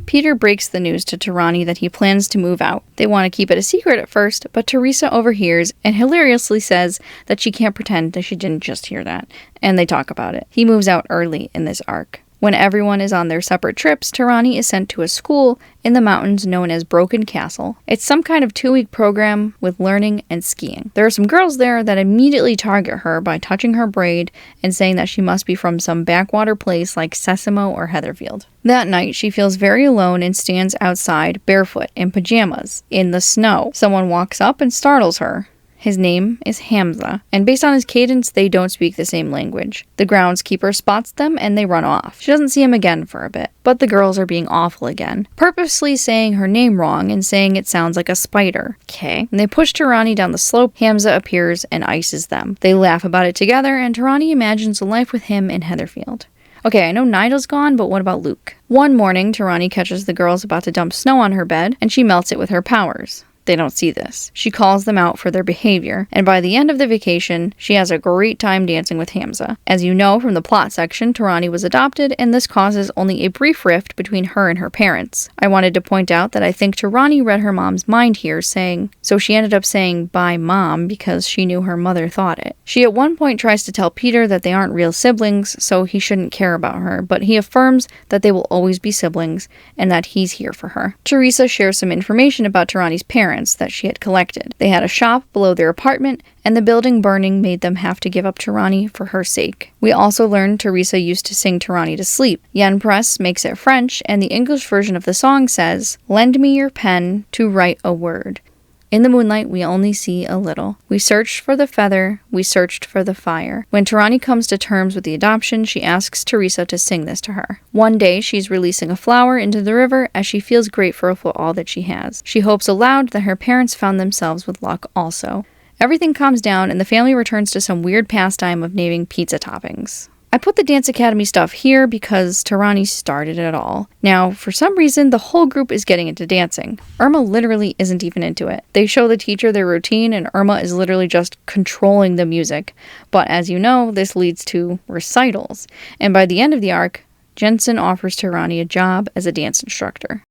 Speaker 1: Peter breaks the news to Taranee that he plans to move out. They want to keep it a secret at first, but Teresa overhears and hilariously says that she can't pretend that she didn't just hear that, and they talk about it. He moves out early in this arc. When everyone is on their separate trips, Taranee is sent to a school in the mountains known as Broken Castle. It's some kind of 2-week program with learning and skiing. There are some girls there that immediately target her by touching her braid and saying that she must be from some backwater place like Sesamo or Heatherfield. That night, she feels very alone and stands outside, barefoot, in pajamas, in the snow. Someone walks up and startles her. His name is Hamza, and based on his cadence, they don't speak the same language. The groundskeeper spots them and they run off. She doesn't see him again for a bit, but the girls are being awful again, purposely saying her name wrong and saying it sounds like a spider. Okay. And they push Taranee down the slope. Hamza appears and ices them. They laugh about it together, and Taranee imagines a life with him in Heatherfield. Okay, I know Nigel's gone, but what about Luke? One morning, Taranee catches the girls about to dump snow on her bed, and she melts it with her powers. They don't see this. She calls them out for their behavior, and by the end of the vacation, she has a great time dancing with Hamza. As you know from the plot section, Taranee was adopted, and this causes only a brief rift between her and her parents. I wanted to point out that I think Taranee read her mom's mind here, so she ended up saying, "Bye, Mom," because she knew her mother thought it. She at one point tries to tell Peter that they aren't real siblings, so he shouldn't care about her, but he affirms that they will always be siblings, and that he's here for her. Teresa shares some information about Taranee's parents that she had collected. They had a shop below their apartment, and the building burning made them have to give up Taranee for her sake. We also learned Teresa used to sing Taranee to sleep. Yen Press makes it French, and the English version of the song says, "Lend me your pen to write a word." In the moonlight, we only see a little. We searched for the feather, we searched for the fire. When Taranee comes to terms with the adoption, she asks Teresa to sing this to her. One day, she's releasing a flower into the river as she feels grateful for all that she has. She hopes aloud that her parents found themselves with luck also. Everything calms down and the family returns to some weird pastime of naming pizza toppings. I put the Dance Academy stuff here because Taranee started it all. Now, for some reason, the whole group is getting into dancing. Irma literally isn't even into it. They show the teacher their routine and Irma is literally just controlling the music. But as you know, this leads to recitals. And by the end of the arc, Jensen offers Taranee a job as a dance instructor.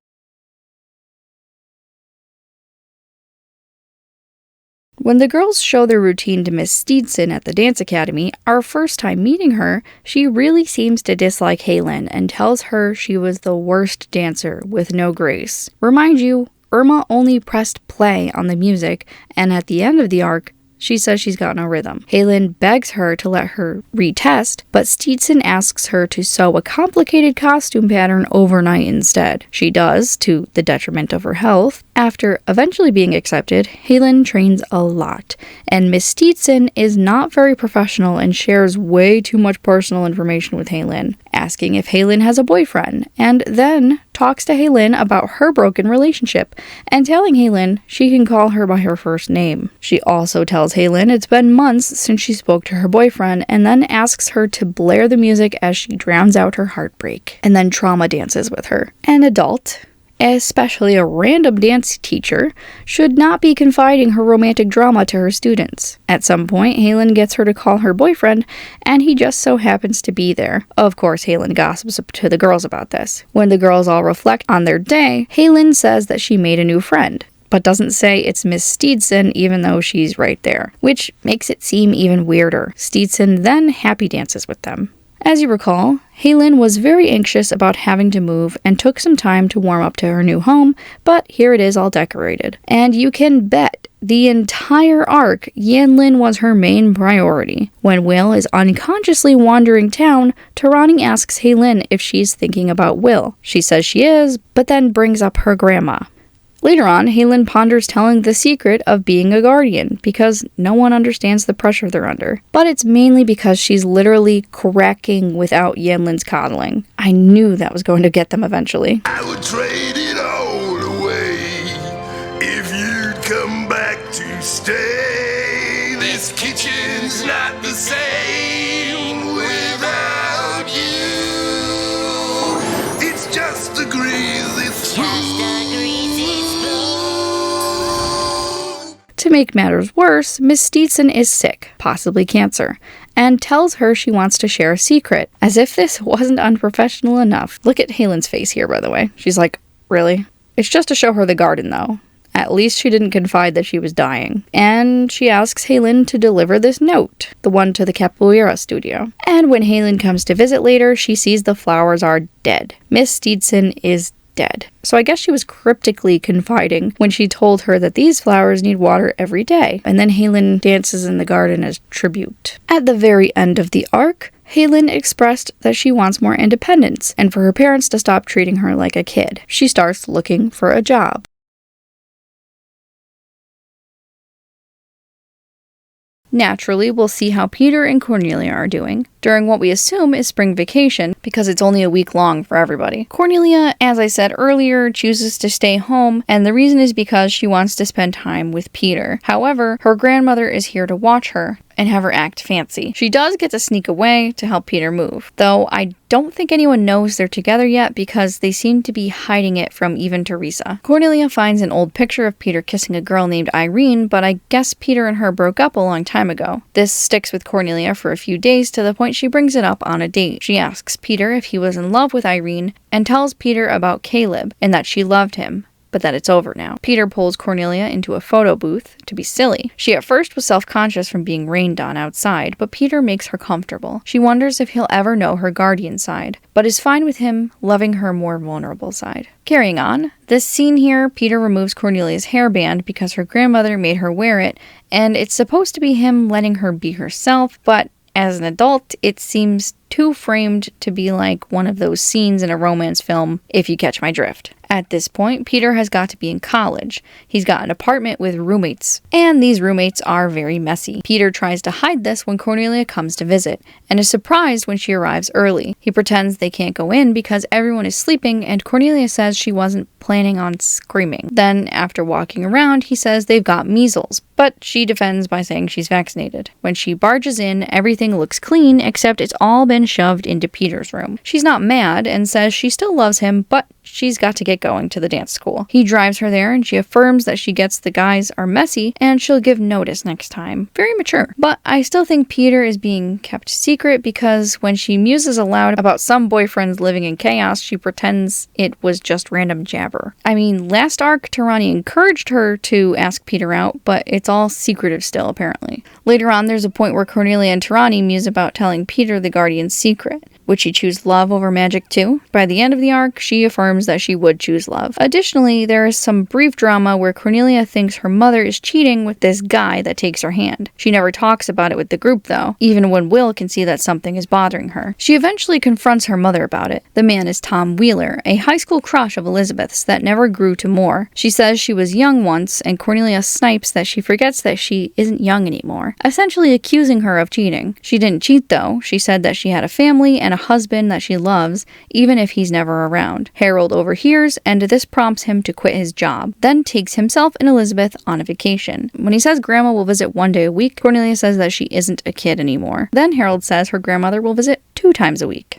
Speaker 1: When the girls show their routine to Miss Steedson at the Dance Academy, our first time meeting her, she really seems to dislike Haylin and tells her she was the worst dancer with no grace. Remind you, Irma only pressed play on the music, and at the end of the arc, she says she's got no rhythm. Haylin begs her to let her retest, but Steedson asks her to sew a complicated costume pattern overnight instead. She does, to the detriment of her health. After eventually being accepted, Haylin trains a lot, and Miss Steedson is not very professional and shares way too much personal information with Haylin, asking if Haylin has a boyfriend, and then talks to Haylin about her broken relationship, and telling Haylin she can call her by her first name. She also tells Haylin it's been months since she spoke to her boyfriend, and then asks her to blare the music as she drowns out her heartbreak, and then trauma dances with her. An adult, especially a random dance teacher, should not be confiding her romantic drama to her students. At some point, Haylin gets her to call her boyfriend, and he just so happens to be there. Of course, Haylin gossips to the girls about this. When the girls all reflect on their day, Haylin says that she made a new friend, but doesn't say it's Miss Steedson even though she's right there, which makes it seem even weirder. Steedson then happy dances with them. As you recall, Haylin was very anxious about having to move and took some time to warm up to her new home, but here it is all decorated. And you can bet the entire arc, Yanlin was her main priority. When Will is unconsciously wandering town, Taranee asks Haylin if she's thinking about Will. She says she is, but then brings up her grandma. Later on, Haylin ponders telling the secret of being a guardian, because no one understands the pressure they're under. But it's mainly because she's literally cracking without Yanlin's coddling. I knew that was going to get them eventually.
Speaker 4: I would trade it all away if you'd come back to stay. This kitchen's not the same without you. It's just a greasy spoon.
Speaker 1: To make matters worse, Miss Steedson is sick, possibly cancer, and tells her she wants to share a secret, as if this wasn't unprofessional enough. Look at Haylin's face here, by the way. She's like, really? It's just to show her the garden, though. At least she didn't confide that she was dying. And she asks Haylin to deliver this note, the one to the Capoeira studio. And when Haylin comes to visit later, she sees the flowers are dead. Miss Steedson is dead. So I guess she was cryptically confiding when she told her that these flowers need water every day, and then Haylin dances in the garden as tribute. At the very end of the arc, Haylin expressed that she wants more independence, and for her parents to stop treating her like a kid. She starts looking for a job. Naturally, we'll see how Peter and Cornelia are doing during what we assume is spring vacation, because it's only a week long for everybody. Cornelia, as I said earlier, chooses to stay home, and the reason is because she wants to spend time with Peter. However, her grandmother is here to watch her and have her act fancy. She does get to sneak away to help Peter move, though I don't think anyone knows they're together yet because they seem to be hiding it from even Teresa. Cornelia finds an old picture of Peter kissing a girl named Irene, but I guess Peter and her broke up a long time ago. This sticks with Cornelia for a few days to the point she brings it up on a date. She asks Peter if he was in love with Irene and tells Peter about Caleb and that she loved him, but that it's over now. Peter pulls Cornelia into a photo booth to be silly. She at first was self-conscious from being rained on outside, but Peter makes her comfortable. She wonders if he'll ever know her guardian side, but is fine with him loving her more vulnerable side. Carrying on, this scene here, Peter removes Cornelia's hairband because her grandmother made her wear it, and it's supposed to be him letting her be herself, but as an adult, it seems too framed to be like one of those scenes in a romance film, if you catch my drift. At this point, Peter has got to be in college. He's got an apartment with roommates, and these roommates are very messy. Peter tries to hide this when Cornelia comes to visit, and is surprised when she arrives early. He pretends they can't go in because everyone is sleeping, and Cornelia says she wasn't planning on screaming. Then, after walking around, he says they've got measles, but she defends by saying she's vaccinated. When she barges in, everything looks clean, except it's all been shoved into Peter's room. She's not mad and says she still loves him, but she's got to get going to the dance school. He drives her there, and she affirms that she gets the guys are messy, and she'll give notice next time. Very mature. But I still think Peter is being kept secret because when she muses aloud about some boyfriends living in chaos, she pretends it was just random jabber. I mean, last arc, Taranee encouraged her to ask Peter out, but it's all secretive still, apparently. Later on, there's a point where Cornelia and Taranee muse about telling Peter the Guardian's secret. Would she choose love over magic too? By the end of the arc, she affirms that she would choose love. Additionally, there is some brief drama where Cornelia thinks her mother is cheating with this guy that takes her hand. She never talks about it with the group though, even when Will can see that something is bothering her. She eventually confronts her mother about it. The man is Tom Wheeler, a high school crush of Elizabeth's that never grew to more. She says she was young once, and Cornelia snipes that she forgets that she isn't young anymore, essentially accusing her of cheating. She didn't cheat though. She said that she had a family and a husband that she loves, even if he's never around. Harold overhears, and this prompts him to quit his job, then takes himself and Elizabeth on a vacation. When he says Grandma will visit 1 day a week, Cornelia says that she isn't a kid anymore. Then Harold says her grandmother will visit 2 times a week.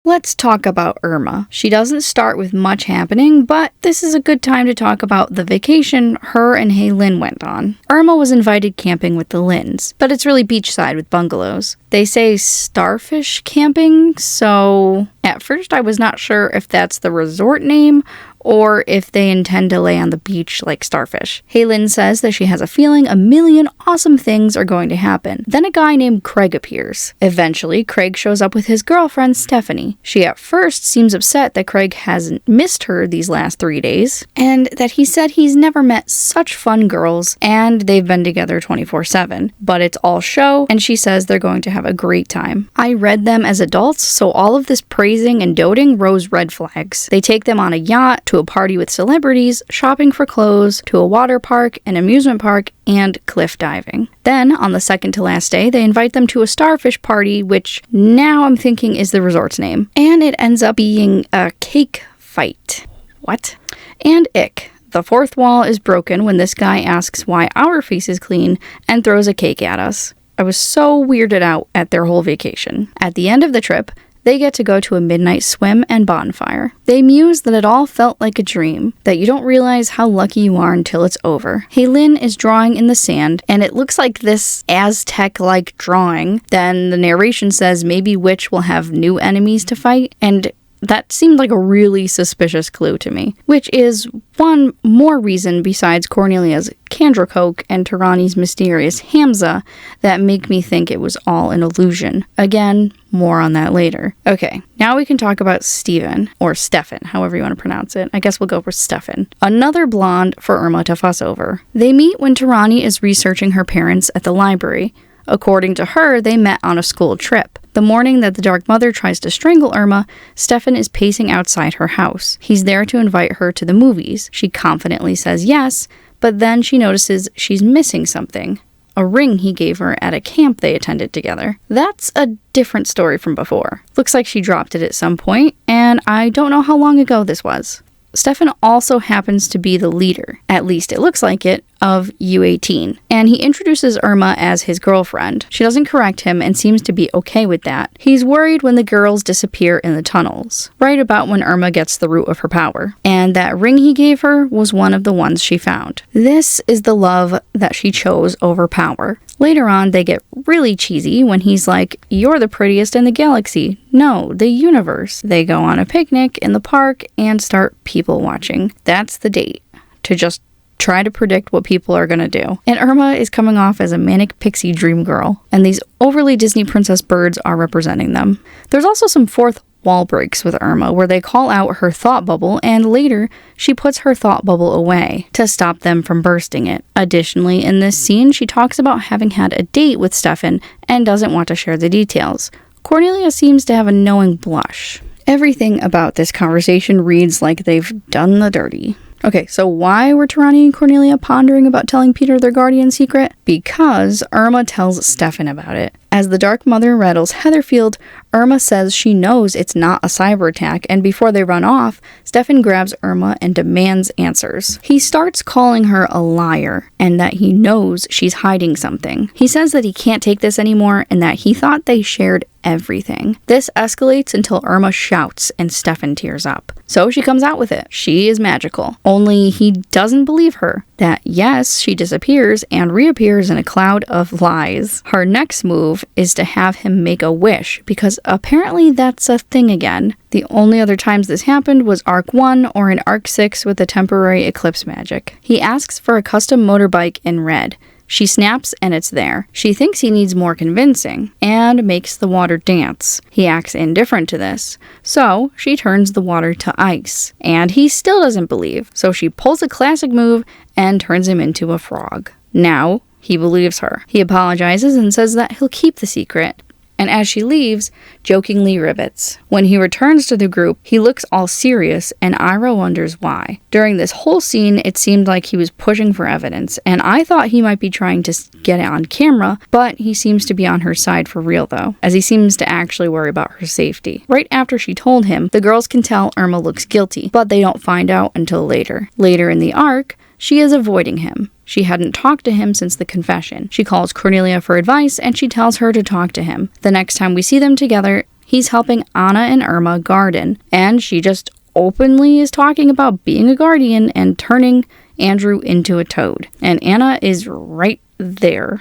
Speaker 1: Let's talk about Irma. She doesn't start with much happening, but this is a good time to talk about the vacation her and Hei Lin went on. Irma was invited camping with the Lins, but it's really beachside with bungalows. They say starfish camping, so at first I was not sure if that's the resort name or if they intend to lay on the beach like starfish. Hei Lin says that she has a feeling a million awesome things are going to happen. Then a guy named Craig appears. Eventually, Craig shows up with his girlfriend, Stephanie. She at first seems upset that Craig hasn't missed her these last 3 days, and that he said he's never met such fun girls, and they've been together 24/7. But it's all show, and she says they're going to have a great time. I read them as adults, so all of this praising and doting rose red flags. They take them on a yacht, to a party with celebrities, shopping for clothes, to a water park, an amusement park, and cliff diving. Then, on the second to last day, they invite them to a starfish party, which now I'm thinking is the resort's name. And it ends up being a cake fight. What? And ick. The fourth wall is broken when this guy asks why our face is clean and throws a cake at us. I was so weirded out at their whole vacation. At the end of the trip, they get to go to a midnight swim and bonfire. They muse that it all felt like a dream, that you don't realize how lucky you are until it's over. Hei Lin is drawing in the sand, and it looks like this Aztec-like drawing. Then the narration says maybe Witch will have new enemies to fight, and that seemed like a really suspicious clue to me, which is one more reason besides Cornelia's Candracoke and Taranee's mysterious Hamza that make me think it was all an illusion. Again, more on that later. Okay, now we can talk about Steven, or Stefan, however you want to pronounce it. I guess we'll go for Stefan. Another blonde for Irma to fuss over. They meet when Taranee is researching her parents at the library. According to her, they met on a school trip. The morning that the Dark Mother tries to strangle Irma, Stefan is pacing outside her house. He's there to invite her to the movies. She confidently says yes, but then she notices she's missing something. A ring he gave her at a camp they attended together. That's a different story from before. Looks like she dropped it at some point, and I don't know how long ago this was. Stefan also happens to be the leader, at least it looks like it, of U.18, and he introduces Irma as his girlfriend. She doesn't correct him and seems to be okay with that. He's worried when the girls disappear in the tunnels, right about when Irma gets the root of her power, and that ring he gave her was one of the ones she found. This is the love that she chose over power. Later on, they get really cheesy when he's like, "You're the prettiest in the galaxy." No, the universe. They go on a picnic in the park and start people watching. That's the date. To just try to predict what people are going to do. And Irma is coming off as a manic pixie dream girl, and these overly Disney princess birds are representing them. There's also some fourth wall breaks with Irma where they call out her thought bubble, and later she puts her thought bubble away to stop them from bursting it. Additionally, in this scene, she talks about having had a date with Stefan and doesn't want to share the details. Cornelia seems to have a knowing blush. Everything about this conversation reads like they've done the dirty. Okay, so why were Taranee and Cornelia pondering about telling Peter their guardian secret? Because Irma tells Stefan about it. As the Dark Mother rattles Heatherfield, Irma says she knows it's not a cyber attack, and before they run off, Stefan grabs Irma and demands answers. He starts calling her a liar, and that he knows she's hiding something. He says that he can't take this anymore, and that he thought they shared everything. This escalates until Irma shouts and Stefan tears up. So she comes out with it. She is magical. Only he doesn't believe her. That yes, she disappears and reappears in a cloud of lies. Her next move is to have him make a wish, because apparently that's a thing again. The only other times this happened was Arc 1 or in Arc 6 with the temporary eclipse magic. He asks for a custom motorbike in red. She snaps and it's there. She thinks he needs more convincing and makes the water dance. He acts indifferent to this, so she turns the water to ice. And he still doesn't believe, so she pulls a classic move and turns him into a frog. Now, he believes her. He apologizes and says that he'll keep the secret. And as she leaves, jokingly rivets. When he returns to the group, he looks all serious, and Ira wonders why. During this whole scene, it seemed like he was pushing for evidence, and I thought he might be trying to get it on camera, but he seems to be on her side for real though, as he seems to actually worry about her safety. Right after she told him, the girls can tell Irma looks guilty, but they don't find out until later. Later in the arc, she is avoiding him. She hadn't talked to him since the confession. She calls Cornelia for advice, and she tells her to talk to him. The next time we see them together, he's helping Anna and Irma garden, and she just openly is talking about being a guardian and turning Andrew into a toad. And Anna is right there.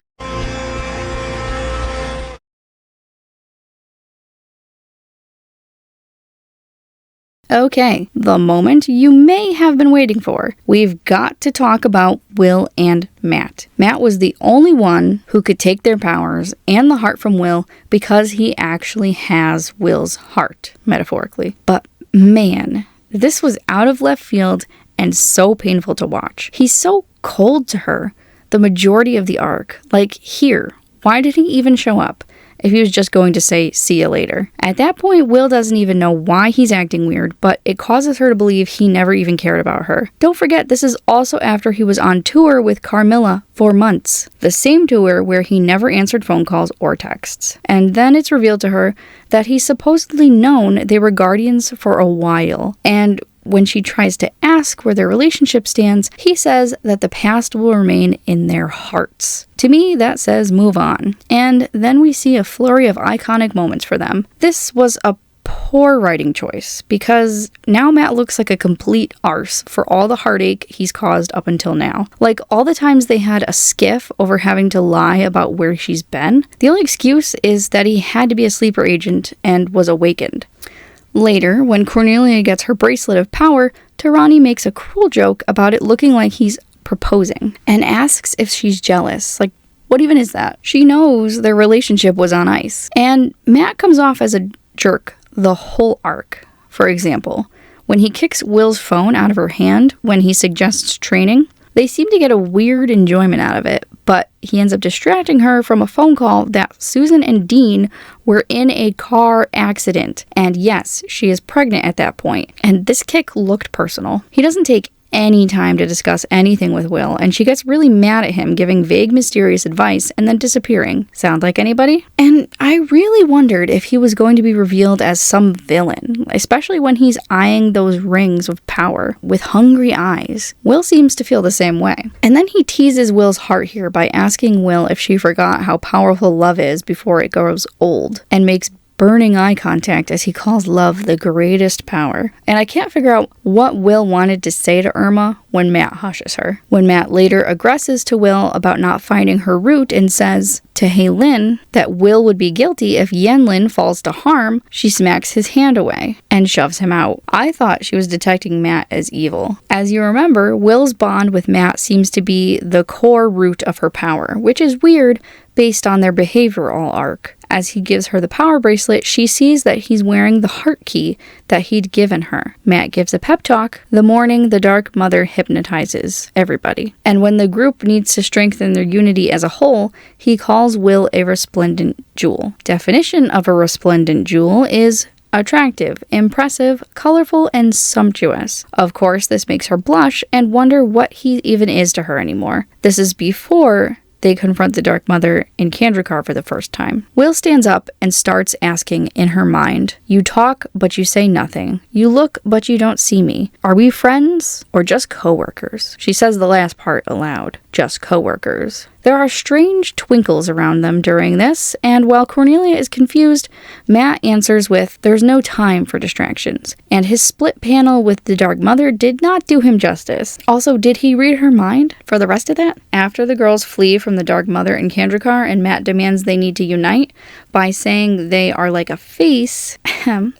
Speaker 1: Okay, the moment you may have been waiting for. We've got to talk about Will and Matt. Matt was the only one who could take their powers and the heart from Will because he actually has Will's heart, metaphorically. But man, this was out of left field and so painful to watch. He's so cold to her the majority of the arc. Like, here, why did he even show up? If he was just going to say, see you later. At that point, Will doesn't even know why he's acting weird, but it causes her to believe he never even cared about her. Don't forget, this is also after he was on tour with Carmilla for months. The same tour where he never answered phone calls or texts. And then it's revealed to her that he's supposedly known they were guardians for a while. And when she tries to ask where their relationship stands, he says that the past will remain in their hearts. To me, that says move on. And then we see a flurry of iconic moments for them. This was a poor writing choice, because now Matt looks like a complete arse for all the heartache he's caused up until now. Like all the times they had a skiff over having to lie about where she's been, the only excuse is that he had to be a sleeper agent and was awakened. Later, when Cornelia gets her bracelet of power, Taranee makes a cruel joke about it looking like he's proposing, and asks if she's jealous. Like, what even is that? She knows their relationship was on ice. And Matt comes off as a jerk the whole arc. For example, when he kicks Will's phone out of her hand when he suggests training, they seem to get a weird enjoyment out of it, but he ends up distracting her from a phone call that Susan and Dean were in a car accident. And yes, she is pregnant at that point. And this kick looked personal. He doesn't take any time to discuss anything with Will, and she gets really mad at him, giving vague, mysterious advice and then disappearing. Sound like anybody? And I really wondered if he was going to be revealed as some villain, especially when he's eyeing those rings of power with hungry eyes. Will seems to feel the same way. And then he teases Will's heart here by asking Will if she forgot how powerful love is before it grows old, and makes burning eye contact as he calls love the greatest power. And I can't figure out what Will wanted to say to Irma when Matt hushes her. When Matt later aggresses to Will about not finding her route and says to Heylin that Will would be guilty if Yenlin falls to harm, she smacks his hand away and shoves him out. I thought she was detecting Matt as evil. As you remember, Will's bond with Matt seems to be the core root of her power, which is weird based on their behavioral arc. As he gives her the power bracelet, she sees that he's wearing the heart key that he'd given her. Matt gives a pep talk the morning the Dark Mother hypnotizes everybody. And when the group needs to strengthen their unity as a whole, he calls Will a resplendent jewel. Definition of a resplendent jewel is attractive, impressive, colorful, and sumptuous. Of course, this makes her blush and wonder what he even is to her anymore. This is before they confront the Dark Mother in Kandrakar for the first time. Will stands up and starts asking in her mind, "You talk, but you say nothing. You look, but you don't see me. Are we friends or just co-workers?" She says the last part aloud. Just co-workers. There are strange twinkles around them during this, and while Cornelia is confused, Matt answers with, "There's no time for distractions." And his split panel with the Dark Mother did not do him justice. Also, did he read her mind for the rest of that? After the girls flee from the Dark Mother in Kandrakar and Matt demands they need to unite by saying they are like a face,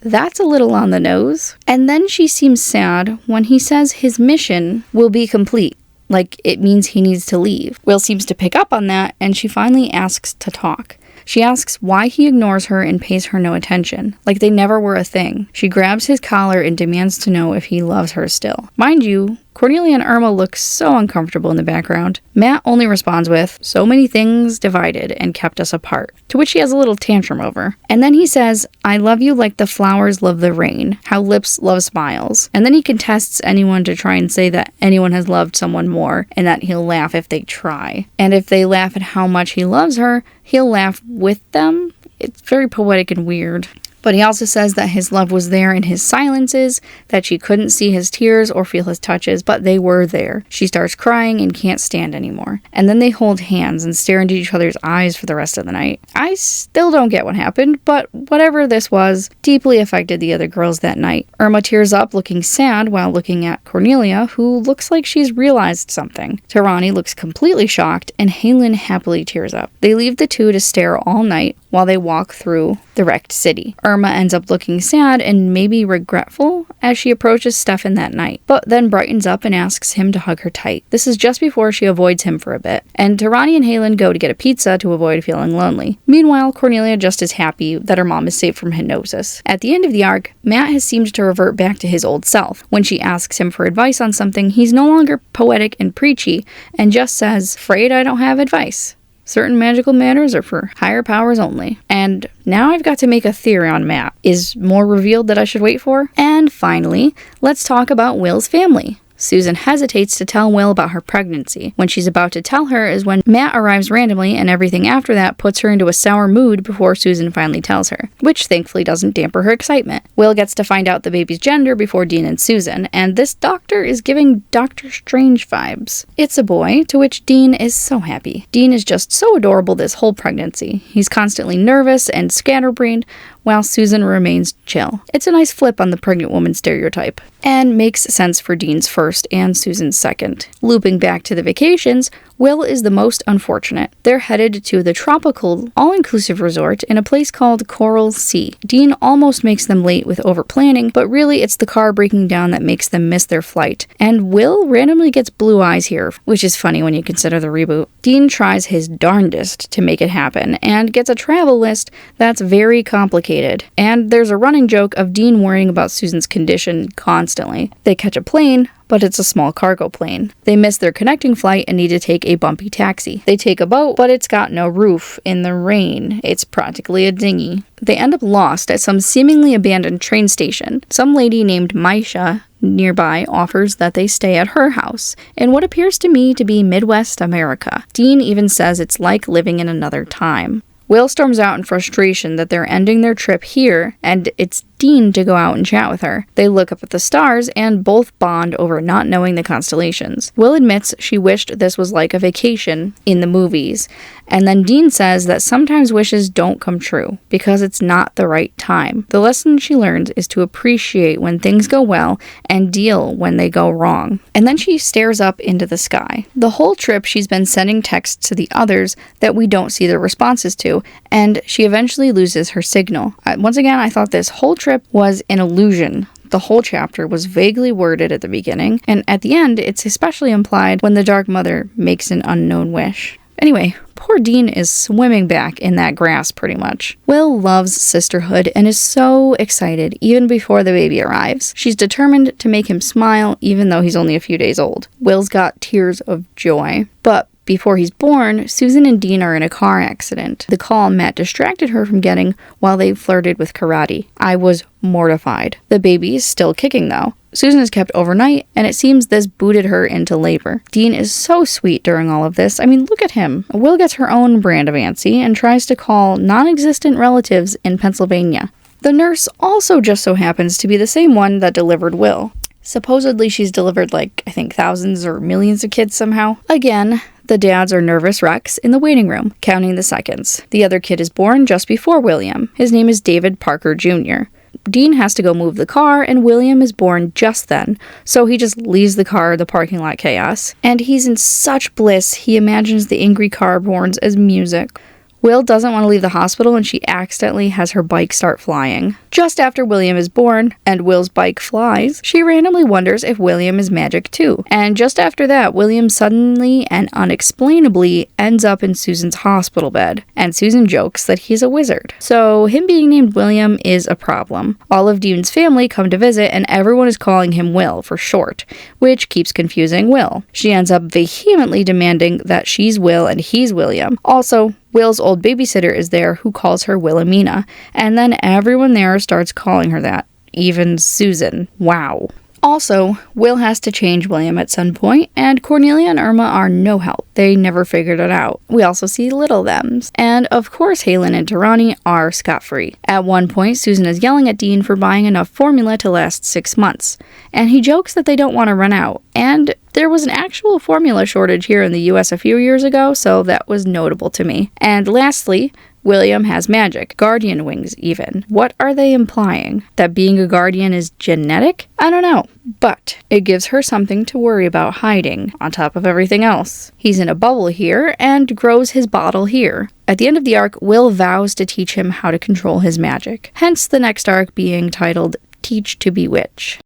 Speaker 1: that's a little on the nose. And then she seems sad when he says his mission will be complete. Like it means he needs to leave. Will seems to pick up on that, and she finally asks to talk. She asks why he ignores her and pays her no attention, like they never were a thing. She grabs his collar and demands to know if he loves her still. Mind you, Cornelia and Irma look so uncomfortable in the background. Matt only responds with, "So many things divided and kept us apart," to which he has a little tantrum over. And then he says, "I love you like the flowers love the rain, how lips love smiles." And then he contests anyone to try and say that anyone has loved someone more, and that he'll laugh if they try. And if they laugh at how much he loves her, he'll laugh with them. It's very poetic and weird. But he also says that his love was there in his silences, that she couldn't see his tears or feel his touches, but they were there. She starts crying and can't stand anymore. And then they hold hands and stare into each other's eyes for the rest of the night. I still don't get what happened, but whatever this was, deeply affected the other girls that night. Irma tears up, looking sad while looking at Cornelia, who looks like she's realized something. Taranee looks completely shocked, and Halen happily tears up. They leave the two to stare all night while they walk through the wrecked city. Irma ends up looking sad and maybe regretful as she approaches Stefan that night, but then brightens up and asks him to hug her tight. This is just before she avoids him for a bit, and Taranee and Halen go to get a pizza to avoid feeling lonely. Meanwhile, Cornelia just is happy that her mom is safe from hypnosis. At the end of the arc, Matt has seemed to revert back to his old self. When she asks him for advice on something, he's no longer poetic and preachy, and just says, "Afraid I don't have advice. Certain magical matters are for higher powers only." And now I've got to make a theory on Matt. Is more revealed that I should wait for? And finally, let's talk about Will's family. Susan hesitates to tell Will about her pregnancy. When she's about to tell her is when Matt arrives randomly, and everything after that puts her into a sour mood before Susan finally tells her, which thankfully doesn't damper her excitement. Will gets to find out the baby's gender before Dean and Susan, and this doctor is giving Doctor Strange vibes. It's a boy, to which Dean is so happy. Dean is just so adorable this whole pregnancy. He's constantly nervous and scatterbrained, while Susan remains chill. It's a nice flip on the pregnant woman stereotype, and makes sense for Dean's first and Susan's second. Looping back to the vacations, Will is the most unfortunate. They're headed to the tropical, all-inclusive resort in a place called Coral Sea. Dean almost makes them late with over-planning, but really it's the car breaking down that makes them miss their flight. And Will randomly gets blue eyes here, which is funny when you consider the reboot. Dean tries his darndest to make it happen, and gets a travel list that's very complicated. And there's a running joke of Dean worrying about Susan's condition constantly. They catch a plane, but it's a small cargo plane. They miss their connecting flight and need to take a bumpy taxi. They take a boat, but it's got no roof in the rain. It's practically a dinghy. They end up lost at some seemingly abandoned train station. Some lady named Maisha nearby offers that they stay at her house in what appears to me to be Midwest America. Dean even says it's like living in another time. Will storms out in frustration that they're ending their trip here, and it's Dean to go out and chat with her. They look up at the stars and both bond over not knowing the constellations. Will admits she wished this was like a vacation in the movies, and then Dean says that sometimes wishes don't come true because it's not the right time. The lesson she learns is to appreciate when things go well and deal when they go wrong. And then she stares up into the sky. The whole trip she's been sending texts to the others that we don't see their responses to, and she eventually loses her signal. Once again, I thought this whole trip was an illusion. The whole chapter was vaguely worded at the beginning, and at the end, it's especially implied when the Dark Mother makes an unknown wish. Anyway, poor Dean is swimming back in that grass pretty much. Will loves sisterhood and is so excited even before the baby arrives. She's determined to make him smile even though he's only a few days old. Will's got tears of joy. But before he's born, Susan and Dean are in a car accident. The call Matt distracted her from getting while they flirted with karate. I was mortified. The baby is still kicking though. Susan is kept overnight, and it seems this booted her into labor. Dean is so sweet during all of this. I mean, look at him. Will gets her own brand of antsy and tries to call non-existent relatives in Pennsylvania. The nurse also just so happens to be the same one that delivered Will. Supposedly she's delivered I think thousands or millions of kids somehow. Again, the dads are nervous wrecks in the waiting room, counting the seconds. The other kid is born just before William. His name is David Parker Jr. Dean has to go move the car, and William is born just then, so he just leaves the car in the parking lot chaos. And he's in such bliss, he imagines the angry car horns as music. Will doesn't want to leave the hospital, and she accidentally has her bike start flying. Just after William is born, and Will's bike flies, she randomly wonders if William is magic too. And just after that, William suddenly and unexplainably ends up in Susan's hospital bed, and Susan jokes that he's a wizard. So him being named William is a problem. All of Dean's family come to visit, and everyone is calling him Will for short, which keeps confusing Will. She ends up vehemently demanding that she's Will and he's William. Also, Will's old babysitter is there who calls her Wilhelmina, and then everyone there starts calling her that. Even Susan. Wow. Also, Will has to change William at some point, and Cornelia and Irma are no help. They never figured it out. We also see little thems. And of course, Halen and Taranee are scot-free. At one point, Susan is yelling at Dean for buying enough formula to last 6 months, and he jokes that they don't want to run out. And there was an actual formula shortage here in the US a few years ago, so that was notable to me. And lastly, William has magic, guardian wings even. What are they implying? That being a guardian is genetic? I don't know, but it gives her something to worry about hiding, on top of everything else. He's in a bubble here, and grows his bottle here. At the end of the arc, Will vows to teach him how to control his magic. Hence the next arc being titled, Teach to Bewitch.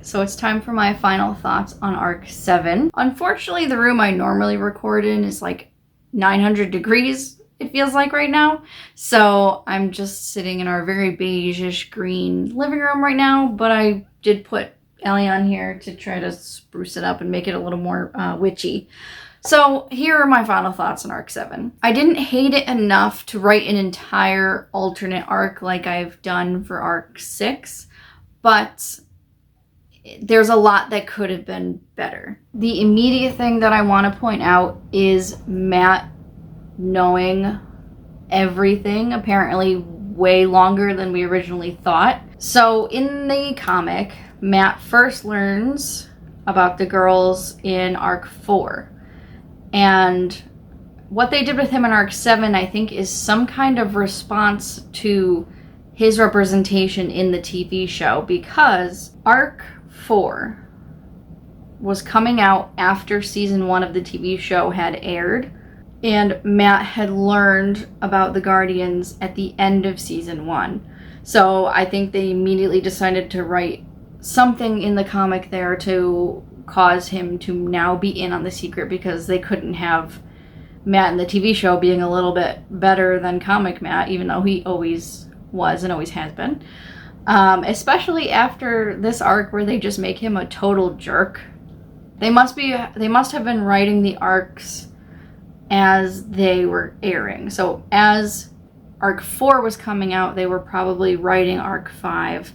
Speaker 1: So it's time for my final thoughts on Arc 7. Unfortunately, the room I normally record in is 900 degrees, it feels like right now. So I'm just sitting in our very beige-ish green living room right now, but I did put Ellie on here to try to spruce it up and make it a little more witchy. So here are my final thoughts on Arc 7. I didn't hate it enough to write an entire alternate arc like I've done for Arc 6, but there's a lot that could have been better. The immediate thing that I want to point out is Matt knowing everything, apparently way longer than we originally thought. So in the comic, Matt first learns about the girls in Arc 4. And what they did with him in Arc 7, I think, is some kind of response to his representation in the TV show, because Arc 4 was coming out after season 1 of the TV show had aired, and Matt had learned about the Guardians at the end of season 1. So I think they immediately decided to write something in the comic there to cause him to now be in on the secret, because they couldn't have Matt in the TV show being a little bit better than comic Matt, even though he always was and always has been. Especially after this arc where they just make him a total jerk. They must have been writing the arcs as they were airing. So as Arc 4 was coming out, they were probably writing Arc 5.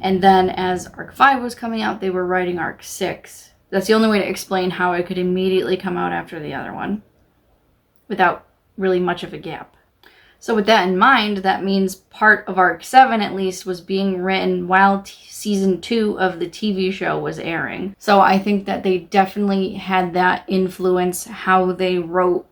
Speaker 1: And then as Arc 5 was coming out, they were writing Arc 6. That's the only way to explain how it could immediately come out after the other one, without really much of a gap. So with that in mind, that means part of Arc 7, at least, was being written while season 2 of the TV show was airing. So I think that they definitely had that influence how they wrote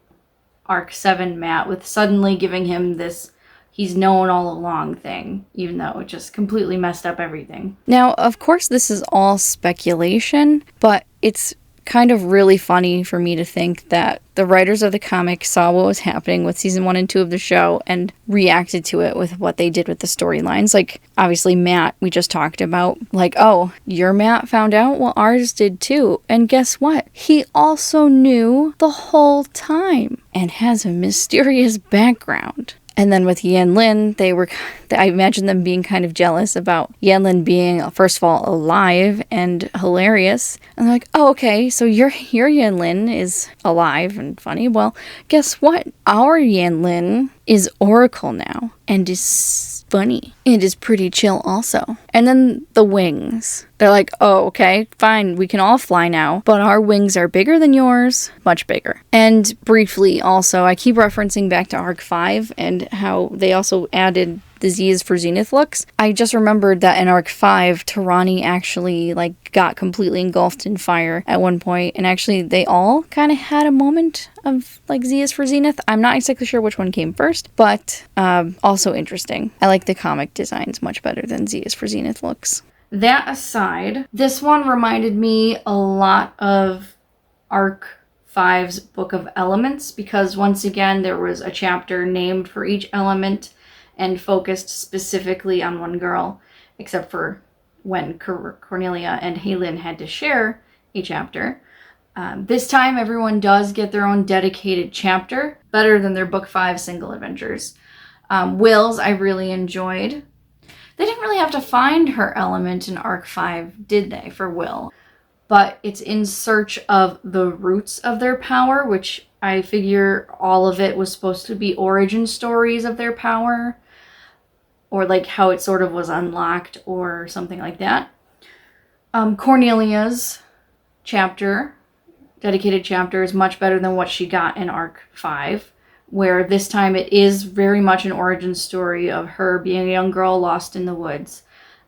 Speaker 1: Arc 7 Matt, with suddenly giving him this he's known all along thing, even though it just completely messed up everything. Now, of course, this is all speculation, but it's kind of really funny for me to think that the writers of the comic saw what was happening with season 1 and 2 of the show and reacted to it with what they did with the storylines. Like, obviously, Matt, we just talked about, like, oh, your Matt found out? Well, ours did too. And guess what? He also knew the whole time and has a mysterious background. And then with Yanlin, I imagine them being kind of jealous about Yanlin being, first of all, alive and hilarious. And they're like, oh, okay, so your Yanlin is alive and funny. Well, guess what? Our Yanlin is Oracle now and is funny and is pretty chill also. And then the wings. They're like, oh, okay, fine, we can all fly now, but our wings are bigger than yours, much bigger. And briefly also, I keep referencing back to Arc 5 and how they also added the Z is for Zenith looks. I just remembered that in Arc 5, Taranee actually got completely engulfed in fire at one point, and actually they all kind of had a moment of Z is for Zenith. I'm not exactly sure which one came first, but also interesting. I like the comic designs much better than Z is for Zenith looks. That aside, this one reminded me a lot of Arc 5's Book of Elements, because once again there was a chapter named for each element and focused specifically on one girl, except for when Cornelia and Haylin had to share a chapter. This time, everyone does get their own dedicated chapter, better than their Book 5 single adventures. Will's I really enjoyed. They didn't really have to find her element in Arc 5, did they, for Will? But it's in search of the roots of their power, which I figure all of it was supposed to be origin stories of their power, or how it sort of was unlocked or something like that. Cornelia's chapter, dedicated chapter, is much better than what she got in Arc 5, where this time it is very much an origin story of her being a young girl lost in the woods.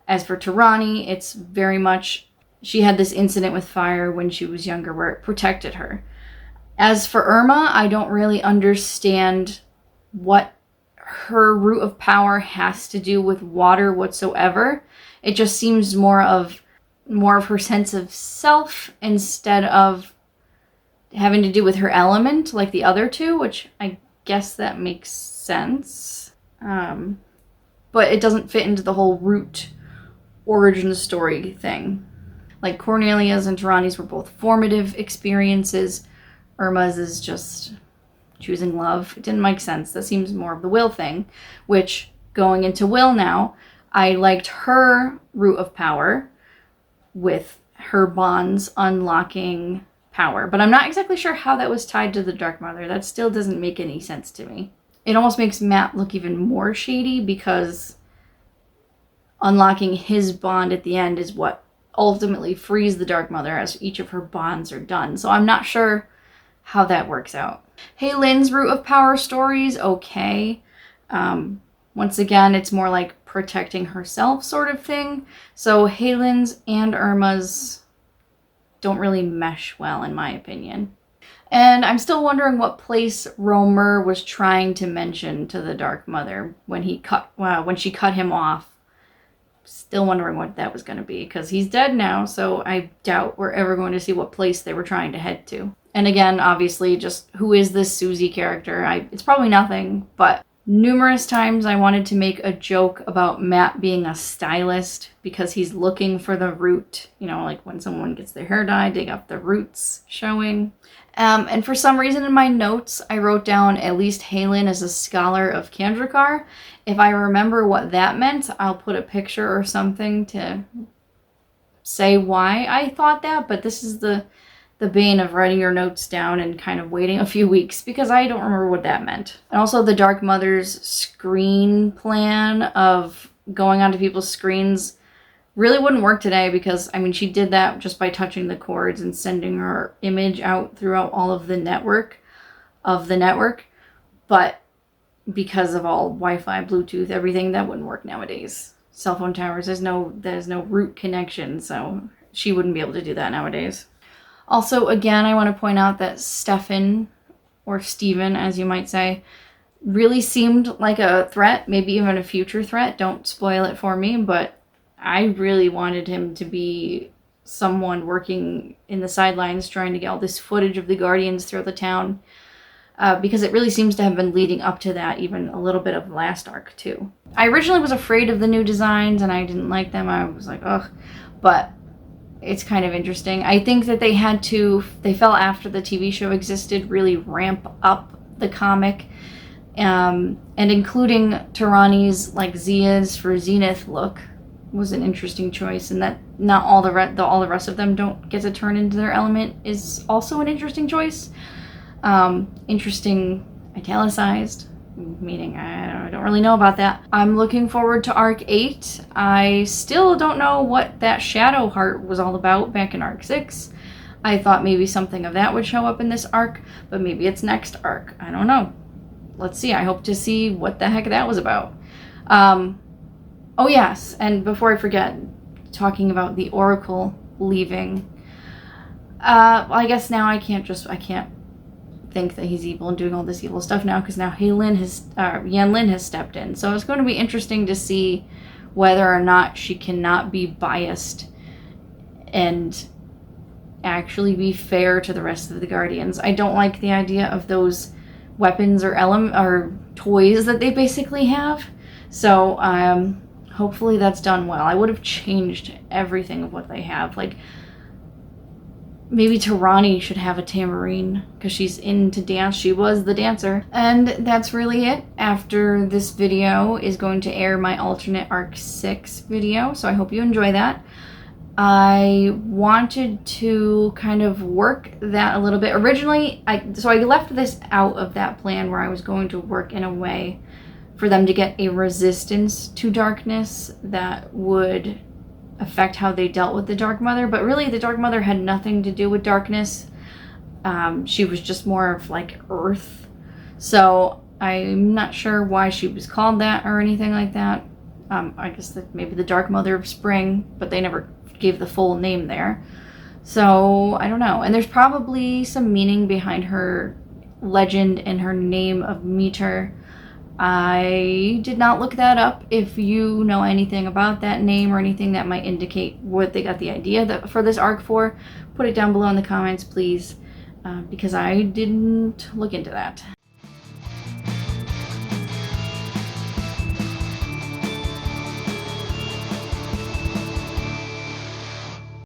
Speaker 1: As for Taranee, it's very much, she had this incident with fire when she was younger where it protected her. As for Irma, I don't really understand what her root of power has to do with water whatsoever. It just seems more of her sense of self instead of having to do with her element like the other two, which I guess that makes sense. But it doesn't fit into the whole root origin story thing. Like Cornelia's and Taranee's were both formative experiences. Irma's is just choosing love. It didn't make sense. That seems more of the Will thing, which, going into Will now, I liked her root of power with her bonds unlocking power. But I'm not exactly sure how that was tied to the Dark Mother. That still doesn't make any sense to me. It almost makes Matt look even more shady because unlocking his bond at the end is what ultimately frees the Dark Mother as each of her bonds are done. So I'm not sure how that works out. Haylin's root of power stories, okay. Once again, it's more like protecting herself sort of thing. So Haylin's and Irma's don't really mesh well, in my opinion. And I'm still wondering what place Romer was trying to mention to the Dark Mother when she cut him off. Still wondering what that was going to be, because he's dead now, so I doubt we're ever going to see what place they were trying to head to. And again, obviously, just who is this Susie character? It's probably nothing, but numerous times I wanted to make a joke about Matt being a stylist because he's looking for the root, like when someone gets their hair dyed, dig up the roots showing. And for some reason in my notes, I wrote down at least Haylin as a scholar of Kandrakar. If I remember what that meant, I'll put a picture or something to say why I thought that, but this is the bane of writing your notes down and kind of waiting a few weeks because I don't remember what that meant. And also the Dark Mother's screen plan of going onto people's screens really wouldn't work today because, she did that just by touching the cords and sending her image out throughout all of the network, but because of all Wi-Fi, Bluetooth, everything, that wouldn't work nowadays. Cell phone towers, there's no root connection, so she wouldn't be able to do that nowadays. Also, again, I want to point out that Stefan, or Steven, as you might say, really seemed like a threat, maybe even a future threat. Don't spoil it for me, but I really wanted him to be someone working in the sidelines trying to get all this footage of the Guardians throughout the town. Because it really seems to have been leading up to that, even a little bit of the last arc too. I originally was afraid of the new designs and I didn't like them. I was like, ugh. But it's kind of interesting. I think that they fell after the TV show existed, really ramp up the comic. And including Taranee's like Zia's for Zenith look was an interesting choice, and that not all the rest of them don't get to turn into their element is also an interesting choice. Interesting italicized, meaning I don't really know about that. I'm looking forward to Arc 8. I still don't know what that Shadow Heart was all about back in Arc 6. I thought maybe something of that would show up in this arc, but maybe it's next arc. I don't know. Let's see. I hope to see what the heck that was about. Oh yes, and before I forget, talking about the Oracle leaving, I guess now I can't think that he's evil and doing all this evil stuff now, because now Yan Lin has stepped in. So it's going to be interesting to see whether or not she cannot be biased and actually be fair to the rest of the Guardians. I don't like the idea of those weapons or toys that they basically have. So hopefully that's done well. I would have changed everything of what they have. Like, maybe Taranee should have a tambourine because she's into dance. She was the dancer. And that's really it. After this video is going to air my alternate Arc 6 video, so I hope you enjoy that. I wanted to kind of work that a little bit. Originally, I left this out of that plan where I was going to work in a way for them to get a resistance to darkness that would affect how they dealt with the Dark Mother. But really, the Dark Mother had nothing to do with darkness. She was just more of like Earth. So I'm not sure why she was called that or anything like that. I guess that maybe the Dark Mother of Spring, but they never gave the full name there. So I don't know. And there's probably some meaning behind her legend and her name of Meter. I did not look that up. If you know anything about that name or anything that might indicate what they got the idea for this arc for, put it down below in the comments, please, because I didn't look into that.